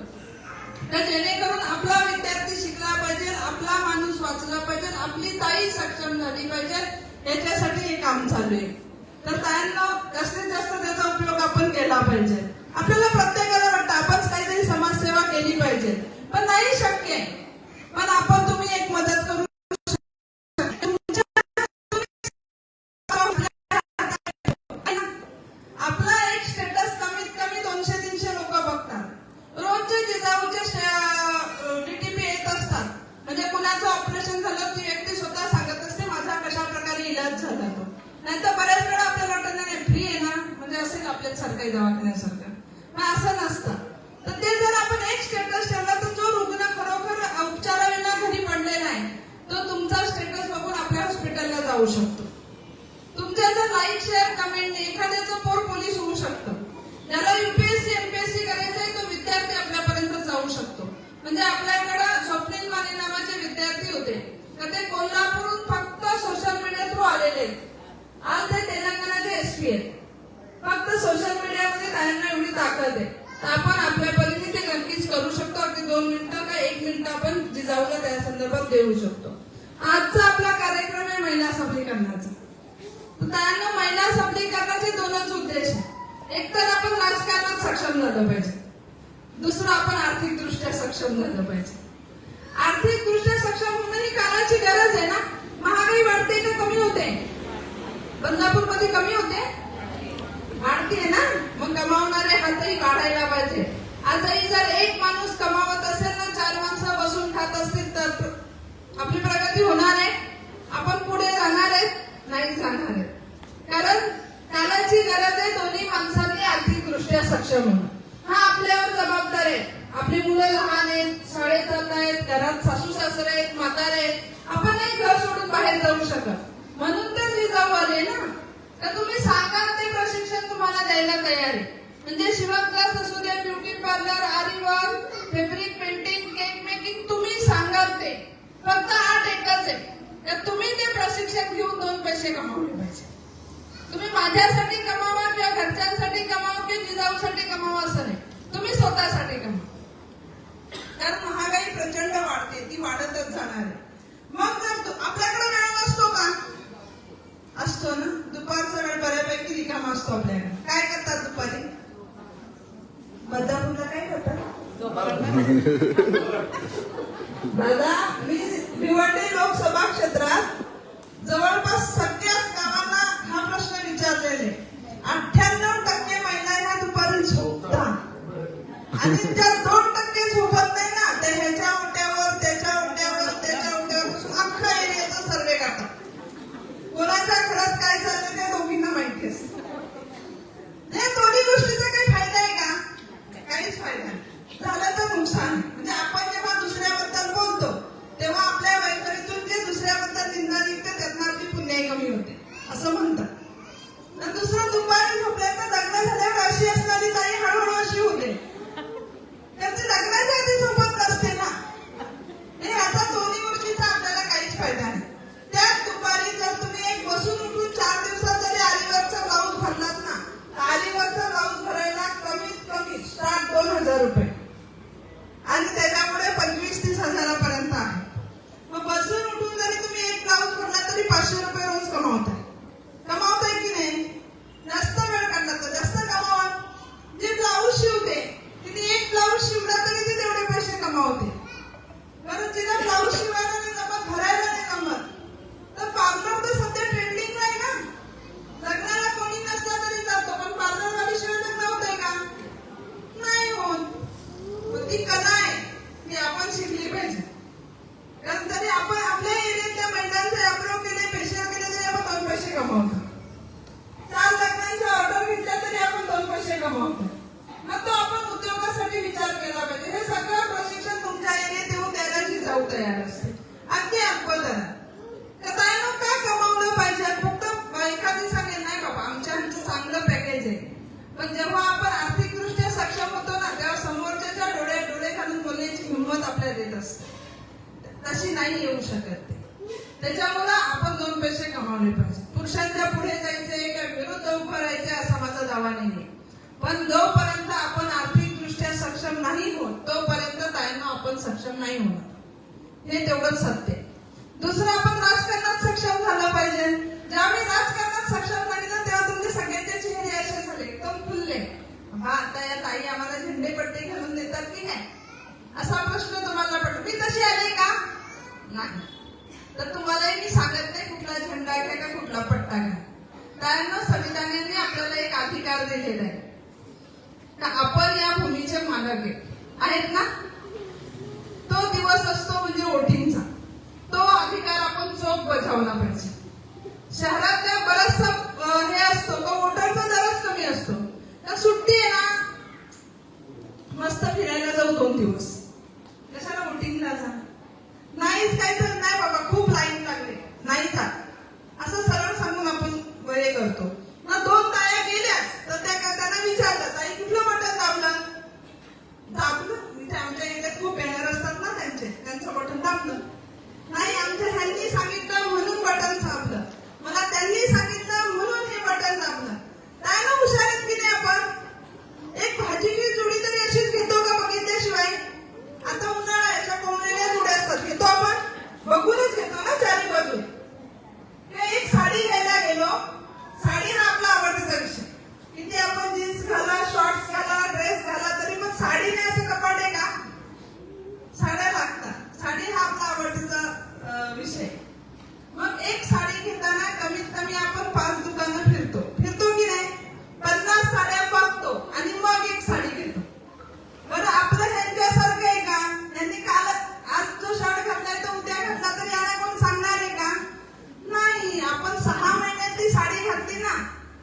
तर जेणेकरून आपला विद्यार्थी शिकला पाहिजे, आपला माणूस वाचला पाहिजे, आपली ताई सक्षम झाली पाहिजे, याच्यासाठी हे काम चालू आहे. तर ताईंना जास्तीत जास्त त्याचा उपयोग आपण केला पाहिजे. आपल्याला प्रत्येकाला वाटतं आपण काहीतरी समाजसेवा केली पाहिजे, पण नाही शक्य आहे. पण आपण तुम्ही एक मदत करू. आपला एक स्टेटस कमीत कमी 200-300 लोक बघतात. रोजचे जिजाऊचे डीटीपी येत असतात. म्हणजे कुणाचं ऑपरेशन झालं ती व्यक्ती स्वतः सांगत असते माझा कशा प्रकारे इलाज झाला तो. नाहीतर बऱ्याच वेळा पण असं नसतं. तर ते जर आपण एक स्टेटस ठेवला तर जो रुग्ण खरोखर उपचाराविना घरी पडलेला आहे तो तुमचा स्टेटस बघून आपल्या हॉस्पिटलला जाऊ शकतो. तुमच्या जर लाईक शेअर कमेंटने एखाद्याचं पोर पोलीस होऊ शकतं. ज्याला युपीएससी एमपीएससी करायचंय तो विद्यार्थी आपल्यापर्यंत जाऊ शकतो. म्हणजे आपल्याकडे स्वप्नील माने नावाचे विद्यार्थी होते तर ते कोल्हापूरहून फक्त सोशल मीडिया थ्रू आलेले. आज ते तेलंगणाचे एसपी आहेत. फक्त सोशल मीडियामध्ये त्यांना एवढी ताकद आहे तर आपण आपल्या परीने ते नक्कीच करू शकतो. अगदी 2 मिनिटं का 1 मिनिट आपण जिजाऊला त्या संदर्भात देऊ शकतो. आजचा आपला कार्यक्रम आहे महिला सबलीकरणाचा. त्यांना महिला सबलीकरणाचे 2च उद्देश आहेत. एक तर आपण राजकारणात सक्षम झालं पाहिजे, दुसरं आपण आर्थिकदृष्ट्या सक्षम झालं पाहिजे. आर्थिकदृष्ट्या सक्षम होणं ही काळाची गरज आहे ना. महागाई वाढते का कमी होते? बदलापूरमध्ये कमी होते, वाढते ना. मग कमावणारे हातही काढायला पाहिजे. आजही जर एक माणूस कमावत असेल ना 4 माणसं बसून खात असतील तर आपली प्रगती होणार आहे? आपण पुढे जाणार आहेत? नाही जाणार आहे. कारण काळाची गरज आहे दोन्ही माणसांनी आर्थिकदृष्ट्या सक्षम होणं. हा आपल्यावर जबाबदार आहे. आपली मुलं लहान आहेत, शाळेत जात आहेत, घरात सासू सासरे आहेत, म्हातारे आहेत. आपण नाही घर सोडून बाहेर जाऊ शकत. म्हणून तर जिजाऊ आले ना. तर तुम्ही सांगा ते प्रशिक्षण तुम्हाला द्यायला तयार आहे. म्हणजे शिवण क्लास असू द्या, ब्युटी पार्लर, आरी work, fabric painting, cake making, तुम्ही सांगाल ते. फक्त 8 एकच आहे. तर तुम्ही ते प्रशिक्षण घेऊन 2 पैसे कमावले पाहिजे. तुम्ही माझ्यासाठी कमावा किंवा घरच्यांसाठी कमावा किंवा जिजाऊसाठी कमावा असं नाही. तुम्ही स्वतःसाठी कमावा. कारण महागाई प्रचंड वाढते, ती वाढतच जाणार आहे. मग जर आपल्याकडे वेळ नसतो का? असतो ना. दुपारचा वेळ बऱ्यापैकी रिकामा असतो आपल्याकडे. काय करतात दुपारी? बदलापूरला काय करतात? दादा, मी भिवंडी लोकसभा क्षेत्रात जवळपास सगळ्याच गावांना हा प्रश्न विचारलेले. 98% महिला ह्या दुपारी झोपतात आणि त्या 2% झोपत नाही ना, त्या ह्याच्या ओट्यावर, त्याच्या ओट्यावर, त्याच्या ओट्यावर बसून अख्खा एरियाचा सर्वे करतात. कोणाच्या घरात काय चाललं ते दोघींना माहिती असतं. या दोन्ही गोष्टीचा काही फायदा आहे का? काहीच फायदा नाही. झालं तर नुकसान. म्हणजे आपण जेव्हा दुसऱ्याबद्दल बोलतो तेव्हा आपल्या वैखरीतून जे दुसऱ्याबद्दल निंदा निघते त्यातनं आपली पुण्याई कमी होते असं म्हणतात. तर दुसरं दुपारी झोपल्याचं लग्न झाल्यावर अशी असणारी ताई हळूहळू अशी होते. त्यांची लग्नाच्या आधी झोपत नसते ना. ह्याचा दोन्ही गोष्टीचा आपल्याला काहीच फायदा नाही. त्याच दुपारी जर तुम्ही एक बसून उठून 4 दिवसात जरी आरीवर्कचा ब्लाऊज भरलात ना, तर आरीवर्कचा ब्लाऊज भरायला कमीत कमी स्टार्ट 2000 रुपये आणि त्याच्यामुळे 25-30 हजारापर्यंत आहे. मग बसून उठून जरी तुम्ही एक ब्लाऊज भरला तरी 500 रुपये रोज कमावताय. कमावताय की नाही? जास्त वेळ काढला तर जास्त कमावा. जे ब्लाऊज शिवते तिने एक ब्लाऊज शिवला तरी ती तेवढे पैसे कमावते. कारण तिला ब्लाऊज शिवायला नाही जमत, भरायला नाही जमत. तर पार्लर तर सध्या ट्रेंडिंग आहे ना. लग्नाला कोणी नसला तरी जातो, पण पार्लरवाली शिवाय लग्न होतंय का? नाही होत. ती कला आहे, ती आपण शिकली पाहिजे. कारण तरी आपण आपल्या एरियातल्या महिलांचे अप्रोच केले, फेशियल केले तरी आपण 2 पैसे कमावतो. 4 लग्नांच्या ऑर्डर घेतल्या तरी आपण 2 पैसे कमावतो. मग तो आपण उद्योगासाठी विचार केला पाहिजे. हे सगळं प्रशिक्षण तुमच्या एरियात येऊन द्यायला जिजाऊ तयार असते. अगदी अगोदर ताईंनो का कमावलं पाहिजे? फक्त एखादी सांगेल नाही बाबा आमचं चांगलं पॅकेज आहे. पण जेव्हा आपण आर्थिकदृष्ट्या सक्षम होतो ना तेव्हा समोरच्या डोळे घालून बोलण्याची हिंमत आपल्याला देत असते. तशी नाही येऊ शकत. त्याच्यामुळे आपण 2 पैसे कमावले पाहिजे. पुरुषांच्या पुढे जायचे का विरुद्ध उभं राहायचे असा माझा दावा नाहीये. पण जोपर्यंत आपण आर्थिकदृष्ट्या सक्षम नाही होत तोपर्यंत ताईंना आपण सक्षम नाही होणार. हे तेवढंच सत्य आहे. दुसरं आपण राजकारणात सक्षम झालं पाहिजे. ज्यावेळी राजकारणात सक्षम झाली ना तेव्हा तुमचे सगळ्यांचे चेहरे असे झाले एकदम फुलले. हा आता या ताई आम्हाला झेंडेपट्टी घालून देतात की नाही असा प्रश्न तुम्हाला पडतो. मी तशी आले का? नाही. तर तुम्हालाही मी सांगत नाही कुठला झेंडा घ्या का कुठला पट्टा घ्या. त्यांना संविधानाने आपल्याला एक अधिकार दिलेला आहे का आपण या भूमीचे मालक आहेत ना. तो दिवस असतो म्हणजे वोटिंगचा. तो अधिकार आपण चोख बजावला पाहिजे. शहरातल्या बराचसा हे असतो तो वोटरचा दरच कमी असतो. तर सुट्टी आहे ना दिवस. कशाला वोटिंगला जा? नाहीच काय तर नाही बाबा, खूप लाईन लागले, नाही जा, असं सरळ सांगून आपण हे करतो. मग 2 ताया गेल्याच तर त्यांना विचारलं, ताई कुठलं बटन दाबलं? इथे आमच्या एरियात खूप बॅनर असतात ना त्यांचं बटन दाबलं. नाही, आमच्या ह्यांनी सांगितलं म्हणून बटन दाबलं, मला त्यांनी सांगितलं म्हणून हे बटन दाबलं. काय ना हुशार आहेत की नाही आपण? एक भाजीची जुडी तरी अशीच घेतो का बघितल्याशिवाय? आता उन्हाळा याच्या कोंबलेल्या जुड्या असतात, घेतो आपण, बघूनच घेतो ना चारी बाजू. एक साडी घ्यायला गेलो, साडी हा आपला आवडीचा विषय. किती आपण जीन्स घाला, शॉर्ट्स घाला, ड्रेस घाला, तरी मग साडी नाही असं कपाट आहे का? साड्या लागतात. साडी हा आपला आवडीचा विषय. मग एक साडी घेताना कमीत कमी आपण 5 दुकानं फिरतो की नाही? 50 साड्या बघतो आणि मग एक साडी घेतो. बरं, आपलं ह्यांच्यासारखं आहे का? यांनी आज जो शर्ट घातलाय तो उद्या घातला तर याला कोण सांगणार आहे का? नाही. आपण 6 महिन्यात ती साडी घातली ना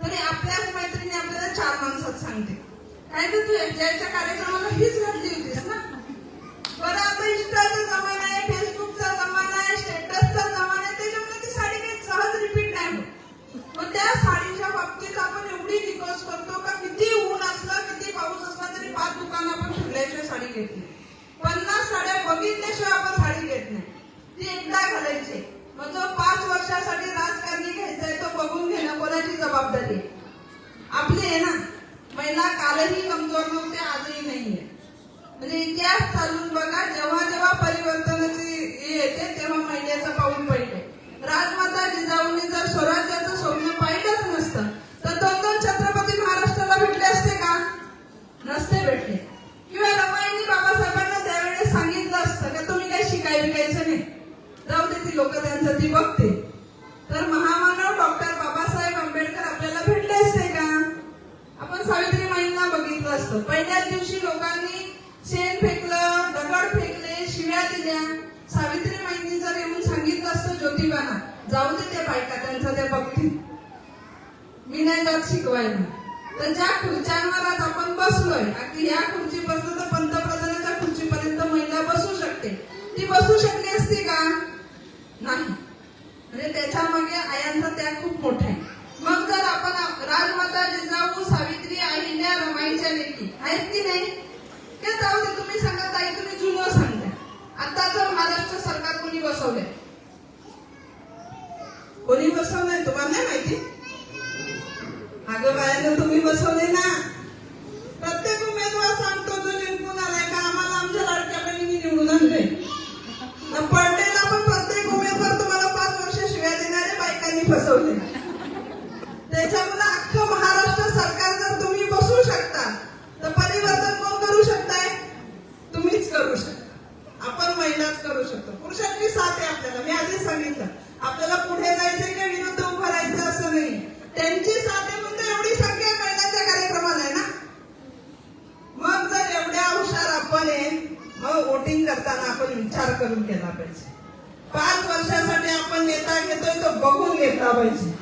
तरी आपल्याच मैत्रिणी आपल्याला 4 माणसात सांगते, काय तर तू ज्याच्या कार्यक्रमाला हीच घातली होतीस ना. बरं, आता इंस्टाचा जमाना आहे, फेसबुकचा जमाना आहे, स्टेटसचा जमाना आहे, त्याच्यामुळे ती साडी काही सहज रिपीट नाही होत. मग त्या साडीच्या बाबतीत आपण एवढी रिक्वेस्ट करतो का किती ऊन असलं, किती पाऊस असला तरी 5 दुकानं आपण फिरल्याशिवाय साडी घेत नाही. 50 साड्या बघितल्याशिवाय आपण साडी घेत नाही. ती एकदा घालायची. मग जो 5 वर्षासाठी राजकारणी घ्यायचा आहे तो बघून घेणं कोणाची जबाबदारी आहे? आपली आहे ना. महिला कालही कमजोर नव्हते, आजही नाहीये. म्हणजे इतिहास चालून बघा, जेव्हा जेव्हा परिवर्तनाची येते तेव्हा महिलेचं पाऊल पडले. राजमाता जिजाऊंनी जर स्वराज्याचं स्वप्न पाहिलंच नसतं तर 2 छत्रपती महाराष्ट्राला भेटले असते का? नसते भेटले. किंवा रमाईनी बाबासाहेबांना त्यावेळेस सांगितलं असतं का तुम्ही काही शिकायचं नाही, जाऊ दे, ती लोक त्यांचं ती बघते, तर महामानव डॉक्टर बाबासाहेब आंबेडकर आपल्याला भेटले असते का? आपण सावित्रीबाईंना बघितलं असतं. पहिल्याच दिवशी लोकांनी शेण फेकलं, दगड फेकले, शिव्या दिल्या. सावित्रीबाईंनी जर येऊन सांगितलं असतं ज्योतिबांना, जाऊ दे त्या बायका त्यांचा त्या बघतील, मी नाही जात शिकवायला, तर ज्या खुर्च्यांवर आज आपण बसलोय, अगदी ह्या खुर्ची बसलो तर पंतप्रधानाच्या खुर्चीपर्यंत महिला बसू शकते, ती बसू शकली असती का? नाही. म्हणजे त्याच्या मागे आयांचा त्याग खूप मोठा आहे. मग जर आपण राजमाता जिजाऊ, सावित्री, अहिल्या, रमाईच्या लेकी आहेत की नाही? ते जाऊ दे, तुम्ही सांगा ताई, तुम्ही जुनं सांगताय. आता जर महाराष्ट्र सरकार कोणी बसवलंय, कोणी बसवलंय तुम्हाला नाही माहिती? अगं बायांना तुम्ही बसवले ना. प्रत्येक उमेदवार सांगतो जो जिंकून आलाय का आम्हाला आमच्या लाडक्या बहिणींनी निवडून आणले. पडलेला पण प्रत्येक उमेदवार तुम्हाला 5 वर्ष शिव्या देणारे बायकांनी फसवले. त्याच्यामुळे अख्खं महाराष्ट्र सरकार जर तुम्ही बसवू शकता तर परिवर्तन कोण करू शकताय? तुम्हीच करू शकता. आपण महिलाच करू शकतो. पुरुषांची साथ आहे आपल्याला. मी आधीच सांगितलं, आपल्याला पुढे जायचं की विरुद्ध उभं राहायचं असं नाही. त्यांची साथ आहे म्हणून एवढी संख्या महिलांच्या कार्यक्रमाला आहे ना. मग जर एवढ्या हुशार आपण आहे, मग वोटिंग करताना आपण विचार करून केला पाहिजे. 5 वर्षासाठी आपण नेता घेतोय तो बघून घेतला पाहिजे.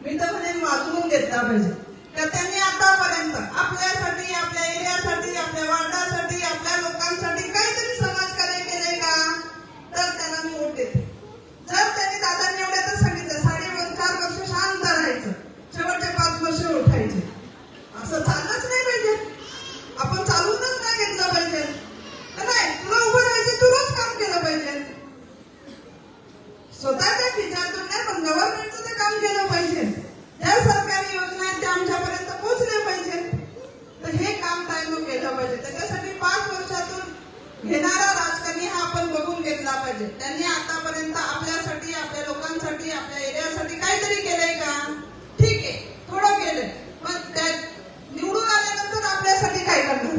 मी तर म्हणेन वाचवून घेतला पाहिजे. तर त्यांनी आतापर्यंत आपल्यासाठी, आपल्या एरियासाठी, आपल्या वार्डासाठी, आपल्या लोकांसाठी काहीतरी समाजकार्य केलंय का? तर त्याला मी वोट देते. जर त्यांनी दादांनी एवढ्यातच सांगितलं 4.5 वर्ष शांत राहायचं, शेवटचे 5 वर्ष उठायचे, असं चाललंच नाही पाहिजे. आपण चालूनच नाही घेतलं पाहिजे. नाही, तुला उभं राहायचं, तू रोज काम केलं पाहिजे. स्वतःच्या खिशातून नाही पण गव्हर्नमेंटचं ते काम केलं पाहिजे. ज्या सरकारी योजना आहेत त्या आमच्यापर्यंत पोहोचल्या पाहिजे. तर हे काम टाइम केलं पाहिजे. त्याच्यासाठी 5 वर्षातून घेणारा राजकारणी हा आपण बघून घेतला पाहिजे. त्यांनी आतापर्यंत आपल्यासाठी, आपल्या लोकांसाठी, आपल्या एरियासाठी काहीतरी केलंय का? ठीक आहे, थोडं केलंय, पण त्या निवडून आल्यानंतर आपल्यासाठी काय करणार?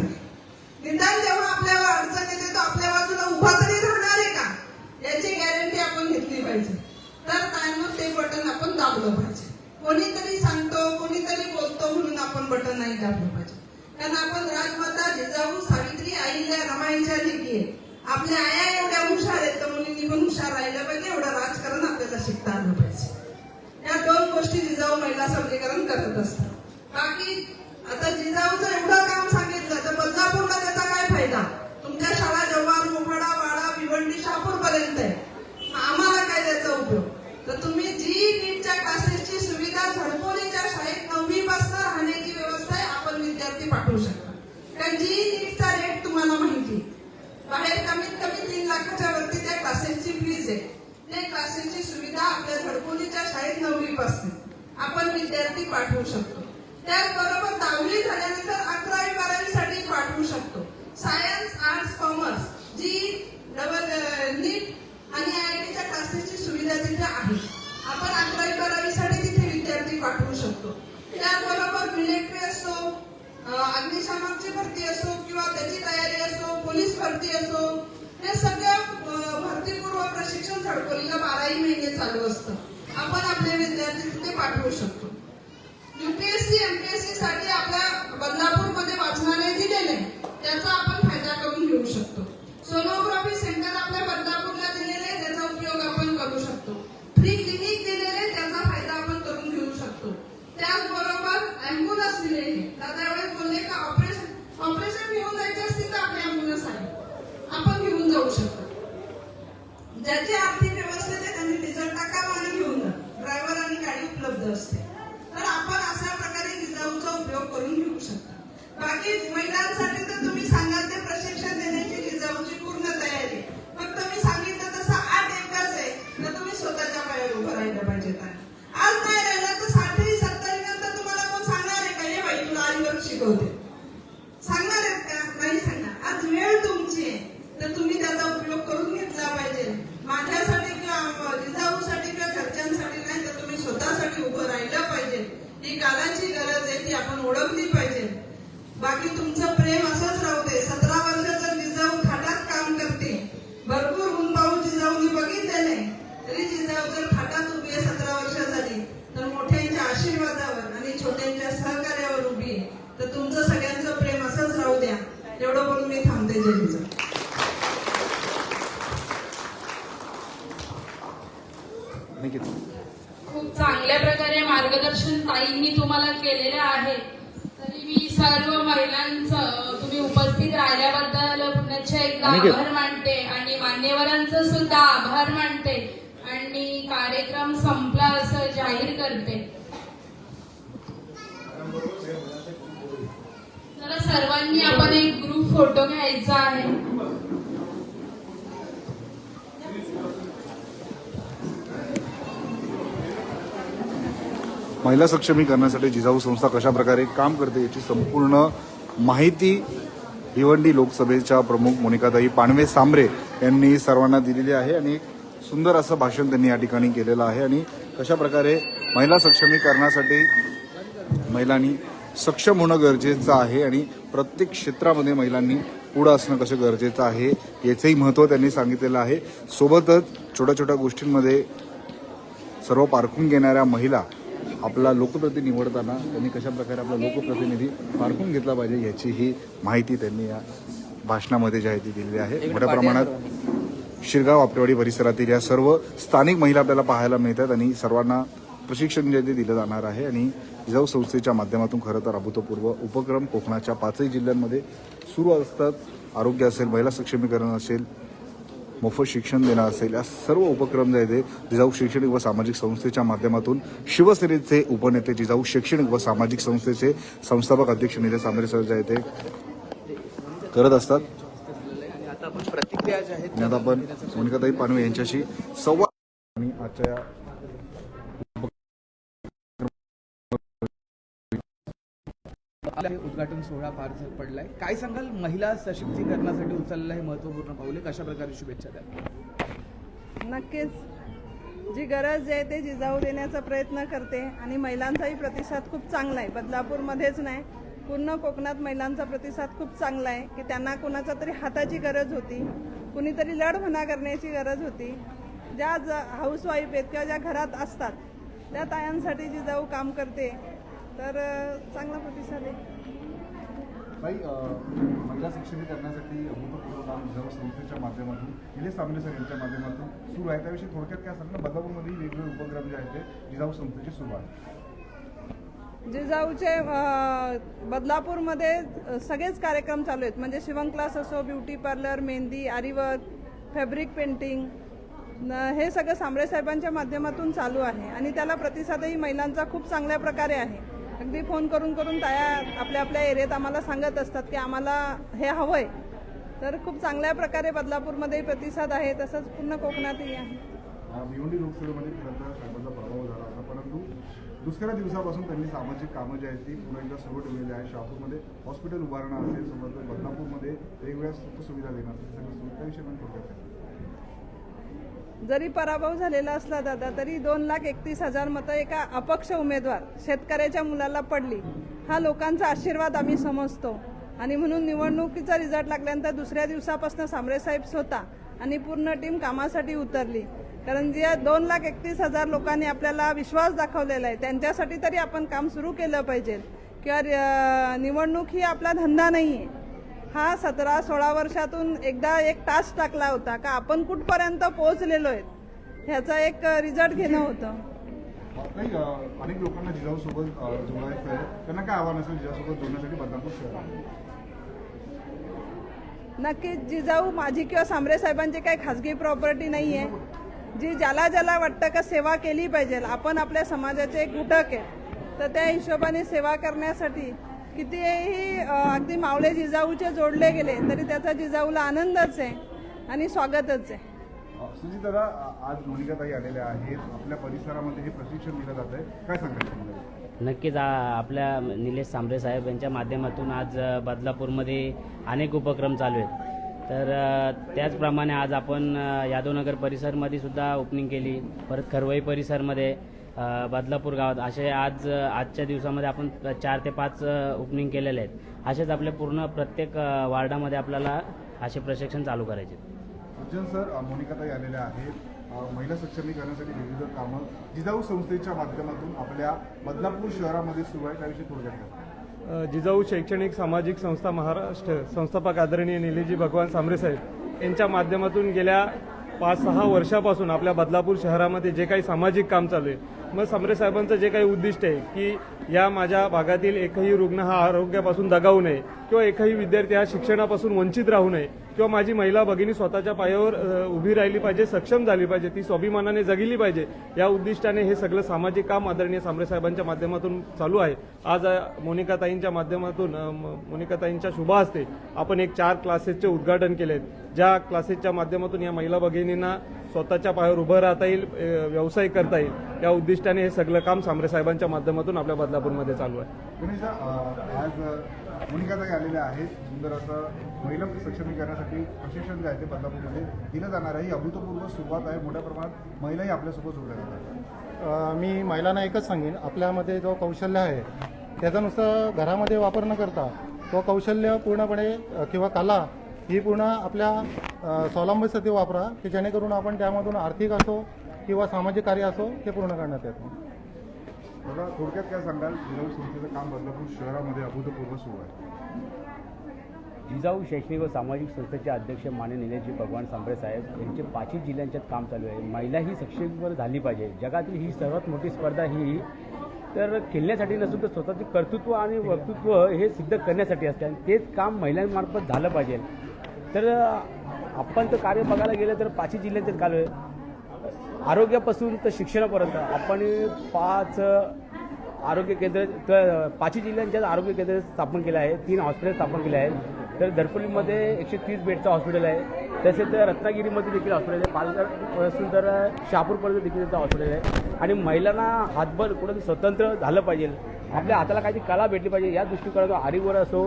निदान जेव्हा आपल्याला अडचण येते तो आपल्या बाजूला उभा तरी राहणार आहे का, याची गॅरंटी आपण घेतली पाहिजे. तर त्यामुळे ते बटन आपण दाबलं पाहिजे. कोणीतरी सांगतो, कोणीतरी बोलतो म्हणून आपण बटन नाही दाबलं पाहिजे. कारण आपण राजमाता जिजाऊ, सावित्री, अहिल्या, रमाईच्या लेकी आहे. आपल्या आया एवढ्या हुशार आहेत तर मुलींनी पण हुशार राहिलं पाहिजे. एवढं राजकारण आपल्याला शिकता आलं पाहिजे. या 2 गोष्टी जिजाऊ महिला सबलीकरण करत असतात. बाकी आता जिजाऊचं एवढं काम सांगितलं तर बदलापूरला त्याचा काय फायदा? तुमच्या कारण जी नीटचा रेट तुम्हाला माहिती, बाहेर कमीत कमी 3 लाखाच्या वरती त्या क्लासेसची फीज आहे. त्या क्लासेसची सुविधा आपल्या घरकुलीच्या शाळेत 9वी पासून आपण विद्यार्थी पाठवू शकतो. त्याचबरोबर 10वी झाल्यानंतर 11वी 12वी साठी पाठवू शकतो. सायन्स, आर्ट्स, कॉमर्स जी नीट आणि IITच्या क्लासेसची सुविधा तिथे आहे. आपण 11वी 12वी साठी तिथे विद्यार्थी पाठवू शकतो. त्याचबरोबर मिलिटरी असो, अग्निशामकची भरती असो किंवा त्याची तयारी असो, पोलीस भरती असो, हे सगळं भरतीपूर्व प्रशिक्षण झडकोलीला 12 महिने चालू असतं. आपण आपले विद्यार्थी तिथे पाठवू शकतो. UPSC MPSC साठी आपल्या बदलापूरमध्ये वाचनालय दिलेले त्याचा आपण फायदा करून घेऊ शकतो. सोनोग्राफी सेंटर आपल्या बदलापूरला दिलेले त्याचा उपयोग आपण करू शकतो. फ्री क्लिनिक दिलेले त्याचा फायदा आपण करून घेऊ शकतो. त्याचबरोबर अँब्युलन्स दिलेले, दादा वेळेस बोलले का ऑपरेशन घेऊन जायचे असतील तर आपली अँब्युलन्स आहे, आपण घेऊन जाऊ शकतो. ज्याची आर्थिक व्यवस्थेत आहे त्यांनी डिझेल टाकावं आणि घेऊन जा, ड्रायव्हर आणि गाडी उपलब्ध असते. तर आपण अशा प्रकारे जिजाऊचा उपयोग करून घेऊ शकता. बाकी महिलांसाठी तर तुम्ही सांगाल ते प्रशिक्षण देण्याची जिजाऊची पूर्ण तयारी. फक्त मी सांगितलं तसं 8 एकच आहे तर तुम्ही स्वतःच्या पायावर उभं राहिलं पाहिजे. आज नाही राहिलं तर 60 70 नंतर तुम्हाला कोण सांगणार आहे का हे बाई तुला आईवर शिकवते, सांगणार आहेत का? नाही सांगणार. आज वेळ तुमची आहे तर तुम्ही त्याचा उपयोग करून घेतला पाहिजे. माझ्यासाठी किंवा जिजाऊसाठी किंवा घरच्यांसाठी नाही तर तुम्ही स्वतःसाठी उभं राहिलं पाहिजे. ही काळाची गरज आहे, ती आपण ओळखली पाहिजे. बाकी तुमचं प्रेम असंच राहू दे. 17 वर्षाचा जिजाऊ थाटात काम करते. भरपूर ऊन पाऊस जिजाऊनी बघितले नाही तरी जिजाऊ जर थाटात उभी आहे 17 वर्ष झाली तर मोठ्यांच्या आशीर्वादावर आणि छोट्यांच्या सहकार्यावर उभी आहे. तर तुमचं सगळ्यांचं प्रेम असंच राहू द्या. एवढं बोलून मी थांबते. जय जिजाऊ. खूप चांगल्या प्रकारे मार्गदर्शन ताईंनी तुम्हाला केलेलं आहे. तरी मी सर्व महिलांचं तुम्ही उपस्थित राहिल्याबद्दल पुण्याचे एकदा आभार मानते आणि मान्यवरांचं सुद्धा आभार मानते आणि कार्यक्रम संपला असं जाहीर करते. तर सर्वांनी आपण एक ग्रुप फोटो घ्यायचा आहे. महिला सक्षमीकरणासाठी जिजाऊ संस्था कशा प्रकारे काम करते याची संपूर्ण माहिती भिवंडी लोकसभेच्या प्रमुख मोनिकाताई पानवे सांबरे यांनी सर्वांना दिलेली आहे आणि एक सुंदर असं भाषण त्यांनी या ठिकाणी केलेलं आहे. आणि कशा प्रकारे महिला सक्षमीकरणासाठी महिलांनी सक्षम होणं गरजेचं आहे आणि प्रत्येक क्षेत्रामध्ये महिलांनी पुढं असणं कसं गरजेचं आहे याचंही महत्त्व त्यांनी सांगितलेलं आहे. सोबतच छोट्या छोट्या गोष्टींमध्ये सर्व पारखून घेणाऱ्या महिला आपला लोकप्रतिनिधी निवडताना त्यांनी कशा प्रकारे आपला लोकप्रतिनिधी पारखून घेतला पाहिजे याचीही माहिती त्यांनी या भाषणामध्ये जी आहे ती दिलेली आहे. मोठ्या प्रमाणात शिरगाव आपटेवाडी परिसरातील या सर्व स्थानिक महिला आपल्याला पाहायला मिळतात आणि सर्वांना प्रशिक्षण जे ते दिलं जाणार आहे. आणि जिजाऊ संस्थेच्या माध्यमातून खरं तर अभूतपूर्व उपक्रम कोकणाच्या 5ही जिल्ह्यांमध्ये सुरू असतात. आरोग्य असेल, महिला सक्षमीकरण असेल, मोफत शिक्षण देणं असेल, या सर्व उपक्रम जे आहेत ते जिजाऊ शैक्षणिक व सामाजिक संस्थेच्या माध्यमातून शिवसेनेचे उपनेते जिजाऊ शैक्षणिक व सामाजिक संस्थेचे संस्थापक अध्यक्ष निलेश सांबरे सर जे आहेत ते करत असतात. आता आपण प्रतिक्रिया ज्या आहेत आता आपण मोनिकाताई पानवे यांच्याशी संवाद आणि आजच्या उद्घाटन सोहळा पार पडलाय. काय सांगाल महिला सशक्तीकरणासाठी उचललेलं हे महत्वपूर्ण पाऊल कशा प्रकारे शुभेच्छा द्याल? नक्कीच जी गरज आहे ते जिजाऊ देण्याचा प्रयत्न करते आणि महिलांचाही प्रतिसाद खूप चांगला आहे. बदलापूरमध्येच नाही, पूर्ण कोकणात महिलांचा प्रतिसाद खूप चांगला आहे की त्यांना कोणाचा तरी हाताची गरज होती, कुणीतरी लढवणा करण्याची गरज होती. ज्या हाऊसवाईफ आहेत किंवा ज्या घरात असतात त्या तायांसाठी जिजाऊ काम करते. तर चांगला प्रतिसाद आहे. महिला सक्षमीकरणासाठी अभूतपूर्व काम जिजाऊ संस्थेच्या माध्यमातून निलेश सांबरे सर यांच्या माध्यमातून सुरू आहे. त्याविषयी थोडक्यात काय सांगणार? बदलापूरमध्ये वेगवेगळे उपक्रम जे आहेत ते जिजाऊ संस्थेचे सुरू आहेत. जिजाऊचे बदलापूरमध्ये सगळेच कार्यक्रम चालू आहेत. म्हणजे शिवण क्लास असो, beauty parlour, mehndi, aari work, fabric painting, हे सगळं सांबरे साहेबांच्या माध्यमातून चालू आहे आणि त्याला प्रतिसादही महिलांचा खूप चांगल्या प्रकारे आहे. अगदी फोन करून करून ताया आपल्या आपल्या एरियात आम्हाला सांगत असतात की आम्हाला हे हवंय. तर खूप चांगल्या प्रकारे बदलापूरमध्ये प्रतिसाद आहे, तसंच पूर्ण कोकणातही आहे. भिवंडी लोकसभेमध्ये खरं साहेबांचा पराभव झाला होता, परंतु दुसऱ्या दिवसापासून त्यांनी सामाजिक कामं जी आहेत ती पुन्हा एकदा सुरू ठेवलेली आहे. शहापूरमध्ये हॉस्पिटल उभारणं असेल, समजा बदलापूरमध्ये वेगवेगळ्या सुखसुविधा देणं असेल, सगळं सुविधाविषयी पण थोडक्यात सांगा. जरी पराभव झालेला असला दादा तरी 2,31,000 मतं एका अपक्ष उमेदवार शेतकऱ्याच्या मुलाला पडली, हा लोकांचा आशीर्वाद आम्ही समजतो. आणि म्हणून निवडणुकीचा रिझल्ट लागल्यानंतर दुसऱ्या दिवसापासून सांबरे साहेब स्वतः आणि पूर्ण टीम कामासाठी उतरली. कारण जे 2,31,000 लोकांनी आपल्याला विश्वास दाखवलेला आहे त्यांच्यासाठी तरी आपण काम सुरू केलं पाहिजे. किंवा निवडणूक ही आपला धंदा नाही आहे. हा 17-16 वर्षातून एकदा एक टास्क टाकला होता का आपण कुठपर्यंत पोहोचलेलो आहे ह्याचा एक रिझल्ट घेणं होतं. काही अनेक लोकांना जिजाऊसोबत जोडायचं आहे, त्यांना काय आव्हान असेल जिजाऊसोबत जोडण्यासाठी बदलापूर शहरात? नक्कीच जिजाऊ माझी किंवा सांबरे साहेबांची काही खाजगी प्रॉपर्टी नाही आहे. जी ज्याला ज्याला वाटतं का सेवा केली पाहिजे, आपण आपल्या समाजाचे एक घटक आहे, तर त्या हिशोबाने सेवा करण्यासाठी कितीही अगदी मावळे जिजाऊचे जोडले गेले तरी त्याचा जिजाऊला आनंदच आहे आणि स्वागतच आहे. सुजित दादा, आज मोनिकाताई आलेल्या आहेत, आपल्या परिसरामध्ये हे प्रशिक्षण दिलं जात आहे, काय सांगाल? नक्कीच आपल्या निलेश सांबरे साहेब यांच्या माध्यमातून आज बदलापूरमध्ये अनेक उपक्रम चालू आहेत. तर त्याचप्रमाणे आज आपण यादवनगर परिसरमध्ये सुद्धा ओपनिंग केली, परत खरवई परिसरमध्ये, बदलापूर गावात असे आजच्या दिवसामध्ये आपण 4 ते 5 ओपनिंग केलेले आहेत. असेच आपल्या पूर्ण प्रत्येक वार्डामध्ये आपल्याला असे प्रशिक्षण चालू करायचे. अर्जुन सर, मोनिकाताई आलेल्या आहेत, महिला सक्षमीकरणासाठी विविध कामं जिजाऊ संस्थेच्या माध्यमातून आपल्या बदलापूर शहरामध्ये सुरू आहे, त्याविषयी थोडक्यात. जिजाऊ शैक्षणिक सामाजिक संस्था महाराष्ट्र संस्थापक आदरणीय निलेशजी भगवान सांबरे साहेब यांच्या माध्यमातून गेल्या 5-6 वर्षापासून आपल्या बदलापूर शहरामध्ये जे काही सामाजिक काम चालू आहे, मग सांबरे साहेबांचं जे काही उद्दिष्ट आहे की या माझ्या भागातील एकही रुग्ण हा आरोग्यापासून दगावू नये किंवा एकही विद्यार्थी हा शिक्षणापासून वंचित राहू नये किंवा माझी महिला भगिनी स्वतःच्या पायावर उभी राहिली पाहिजे, सक्षम झाली पाहिजे, ती स्वाभिमानाने जगिली पाहिजे, या उद्दिष्टाने हे सगळं सामाजिक काम आदरणीय सांबरे साहेबांच्या माध्यमातून चालू आहे. आज मोनिकाताईंच्या माध्यमातून मोनिकाताईंच्या शुभ हस्ते आपण एक 4 क्लासेसचे उद्घाटन केले, ज्या क्लासेसच्या माध्यमातून या महिला भगिनींना स्वतःच्या पायावर उभं राहता येईल, व्यवसाय करता येईल, या उद्दिष्टाने हे सगळं काम सांबरे साहेबांच्या माध्यमातून आपल्या बदलापूरमध्ये चालू आहे. आज मोनिकाताई आलेल्या आहेत, सुंदर असं महिला सक्षमीकरणासाठी प्रशिक्षण जे आहे ते बदलापूरमध्ये दिलं जाणार आहे. ही अभूतपूर्व सुरुवात आहे, मोठ्या प्रमाणात महिलाही आपल्यासोबत जोडल्या जातात. मी महिलांना एकच सांगेन, आपल्यामध्ये जो कौशल्य आहे त्याचा नुसतं घरामध्ये वापर न करता तो कौशल्य पूर्णपणे किंवा कला ही पूर्ण आपल्या स्वावलंबीसाठी वापरा, की जेणेकरून आपण त्यामधून आर्थिक असो किंवा सामाजिक कार्य असो ते पूर्ण करण्यात येतं. बघा, थोडक्यात काय सांगाल, जिजाऊ संस्थेचं काम बदलापूर शहरामध्ये अभूतपूर्व सुरू आहे? जिजाऊ शैक्षणिक व सामाजिक संस्थेचे अध्यक्ष माननीय निलेशजी भगवान सांबरे साहेब यांचे 5 जिल्ह्यांच्यात काम चालू आहे. महिला ही सक्षमीकरण झाली पाहिजे. जगातील ही सर्वात मोठी स्पर्धा ही तर खेळण्यासाठी नसून तर स्वतःचे कर्तृत्व आणि वक्तृत्व हे सिद्ध करण्यासाठी असते आणि तेच काम महिलांमार्फत झालं पाहिजे. तर आपण तर कार्य बघायला गेलं तर 5 जिल्ह्यांच्यात चालू आहे. आरोग्यापासून तर शिक्षणापर्यंत आपण 5 आरोग्य केंद्र 5 जिल्ह्यांच्यात आरोग्य केंद्र स्थापन केलं आहे. 3 हॉस्पिटल स्थापन केले आहेत. तर दरपल्लीमध्ये 130 बेडचं हॉस्पिटल आहे. तसेच रत्नागिरीमध्ये देखील हॉस्पिटल आहे. पालघरपासून तर शहापूरपर्यंत देखील त्याचं हॉस्पिटल आहे. आणि महिलांना हातभर कुठं स्वतंत्र झालं पाहिजे, आपल्या हाताला काहीतरी कला भेटली पाहिजे, या दृष्टिकोनातून आरीवर असो,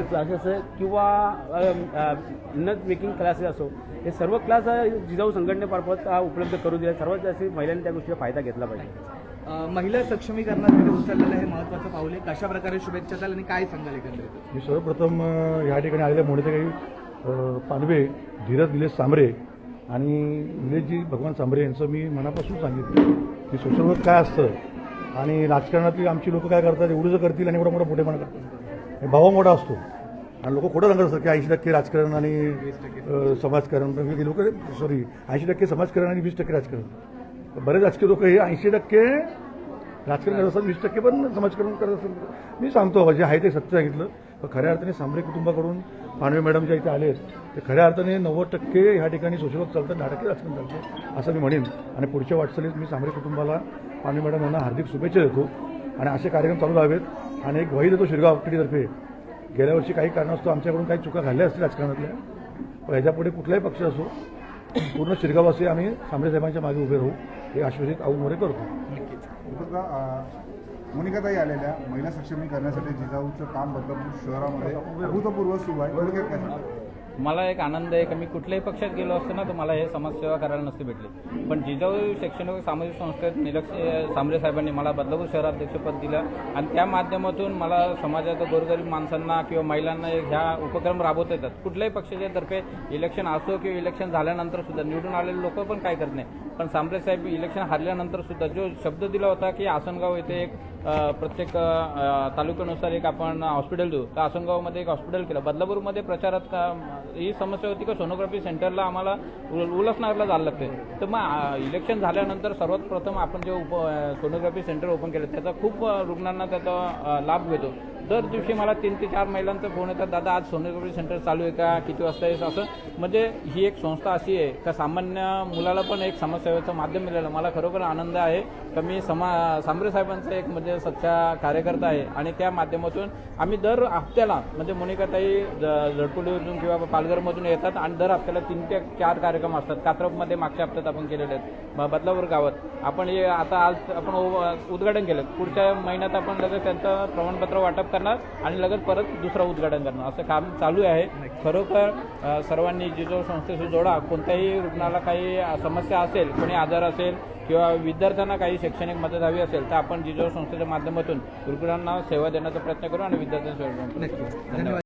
क्लासेस किंवा नथ मेकिंग क्लासेस असो, हे सर्व क्लास जिजाऊ संघटनेमार्फत उपलब्ध करू दिले. सर्वात जास्त महिलांनी त्या गोष्टीचा फायदा घेतला पाहिजे. महिला सक्षमीकरणासाठी उचललेलं हे महत्त्वाचं पाऊल आहे. कशा प्रकारे शुभेच्छा द्याल आणि काय सांगाल एकंदरीत? मी सर्वप्रथम या ठिकाणी आलेल्या मोनिकाताई पानवे, धीरज निलेश सांबरे आणि निलेशजी भगवान सांबरे यांचं मी मनापासून सांगितलं की सोशल वर्क काय असतं आणि राजकारणातली आमची लोक काय करतात, एवढं जर करतील आणि एवढा मोठा मोठेपणा करतात. भावा मोठा असतो आणि लोक खोटं सांगत असतात की 80% राजकारण आणि समाजकारण. लोक 80% समाजकारण आणि 20% राजकारण. बरेच राजकीय लोक हे 80% राजकारण करत असतात, 20% पण समाजकारण करत असतात. मी सांगतो जे आहे ते सत्य सांगितलं. पण खऱ्या अर्थाने सांबरे कुटुंबाकडून पानवे मॅडम ज्या इथे आले ते खऱ्या अर्थाने 90% ह्या ठिकाणी सोशल वर्क चालतं, 10% राजकारण चालतं असं मी म्हणेन. आणि पुढच्या वाटचालीत मी सांबरे कुटुंबाला पानवे मॅडम यांना हार्दिक शुभेच्छा देतो आणि असे कार्यक्रम चालू राहावेत. आणि एक वही देतो शिरगाव टीडीतर्फे, गेल्या वर्षी काही कारणास्तव आमच्याकडून काही चुका झाल्या असतील राजकारणातल्या, पण ह्याच्यापुढे कुठलाही पक्ष असो पूर्ण शिरगाववासी आम्ही सांबरे साहेबांच्या मागे उभे राहू हे आश्वासित मोरे करतो. मोनिकाताई आलेल्या महिला सक्षमीकरणासाठी जिजाऊचं काम बदलापूर शहरामध्ये अभूतपूर्व सुरू आहे. थोडक्यात काय सांगाल? मला एक आनंद आहे की मी कुठल्याही पक्षात गेलो असतो ना तर मला हे समाजसेवा करायला नसते भेटली, पण जिजाऊ शैक्षणिक सामाजिक संस्थेत सांबरे साहेबांनी मला बदलापूर शहराध्यक्षपद दिलं आणि त्या माध्यमातून मला समाजाच्या गोरगरीब माणसांना किंवा महिलांना ह्या उपक्रम राबवता येतात. कुठल्याही पक्षाच्या तर्फे इलेक्शन असो किंवा इलेक्शन झाल्यानंतर सुद्धा निवडून आलेले लोक पण काय करत नाही, पण सांबरे साहेब इलेक्शन हारल्यानंतर सुद्धा जो शब्द दिला होता की आसनगाव येथे एक प्रत्येक तालुक्यानुसार एक आपण हॉस्पिटल देऊ, तर आसनगावमध्ये एक हॉस्पिटल केलं. बदलापूरमध्ये प्रचारात ही समस्या होती की सोनोग्राफी सेंटरला आम्हाला उल्हासनगरला जायला लागते, तर मग इलेक्शन झाल्यानंतर सर्वात प्रथम आपण जे सोनोग्राफी सेंटर ओपन केलं त्याचा खूप रुग्णांना त्याचा लाभ घेतो. दर दिवशी मला 3 ते 4 महिलांचा फोन येतात, दादा आज सोनोग्राफी सेंटर चालू आहे का, किती वाजता आहे, असं. म्हणजे ही एक संस्था अशी आहे का सामान्य मुलाला पण एक समाजसेवेचं माध्यम मिळालं. मला खरोखर आनंद आहे का मी सांबरे साहेबांचा एक म्हणजे सच्चा कार्यकर्ता आहे आणि त्या माध्यमातून आम्ही दर हप्त्याला म्हणजे मोनिकाताई झडपुलीमधून किंवा पालघरमधून येतात आणि दर हप्त्याला 3 ते 4 कार्यक्रम असतात. कात्रपमध्ये मागच्या हप्त्यात आपण केलेले आहेत, बदलापूर गावात आपण हे आता आज आपण उद्घाटन केलं. पुढच्या महिन्यात आपण लगेच त्यांचं प्रमाणपत्र वाटप करणार आणि लगेच परत दुसरं उद्घाटन करणार, असं काम चालू आहे. खरोखर सर्वांनी जिजाऊ संस्थेशी जोडा. कोणत्याही रुग्णाला काही समस्या असेल, कोणी आजार असेल किंवा विद्यार्थ्यांना काही शैक्षणिक मदत हवी असेल तर आपण जिजाऊ संस्थेच्या माध्यमातून रुग्णांना सेवा देण्याचा प्रयत्न करू आणि विद्यार्थ्यांना सेवा करू. नक्कीच. धन्यवाद.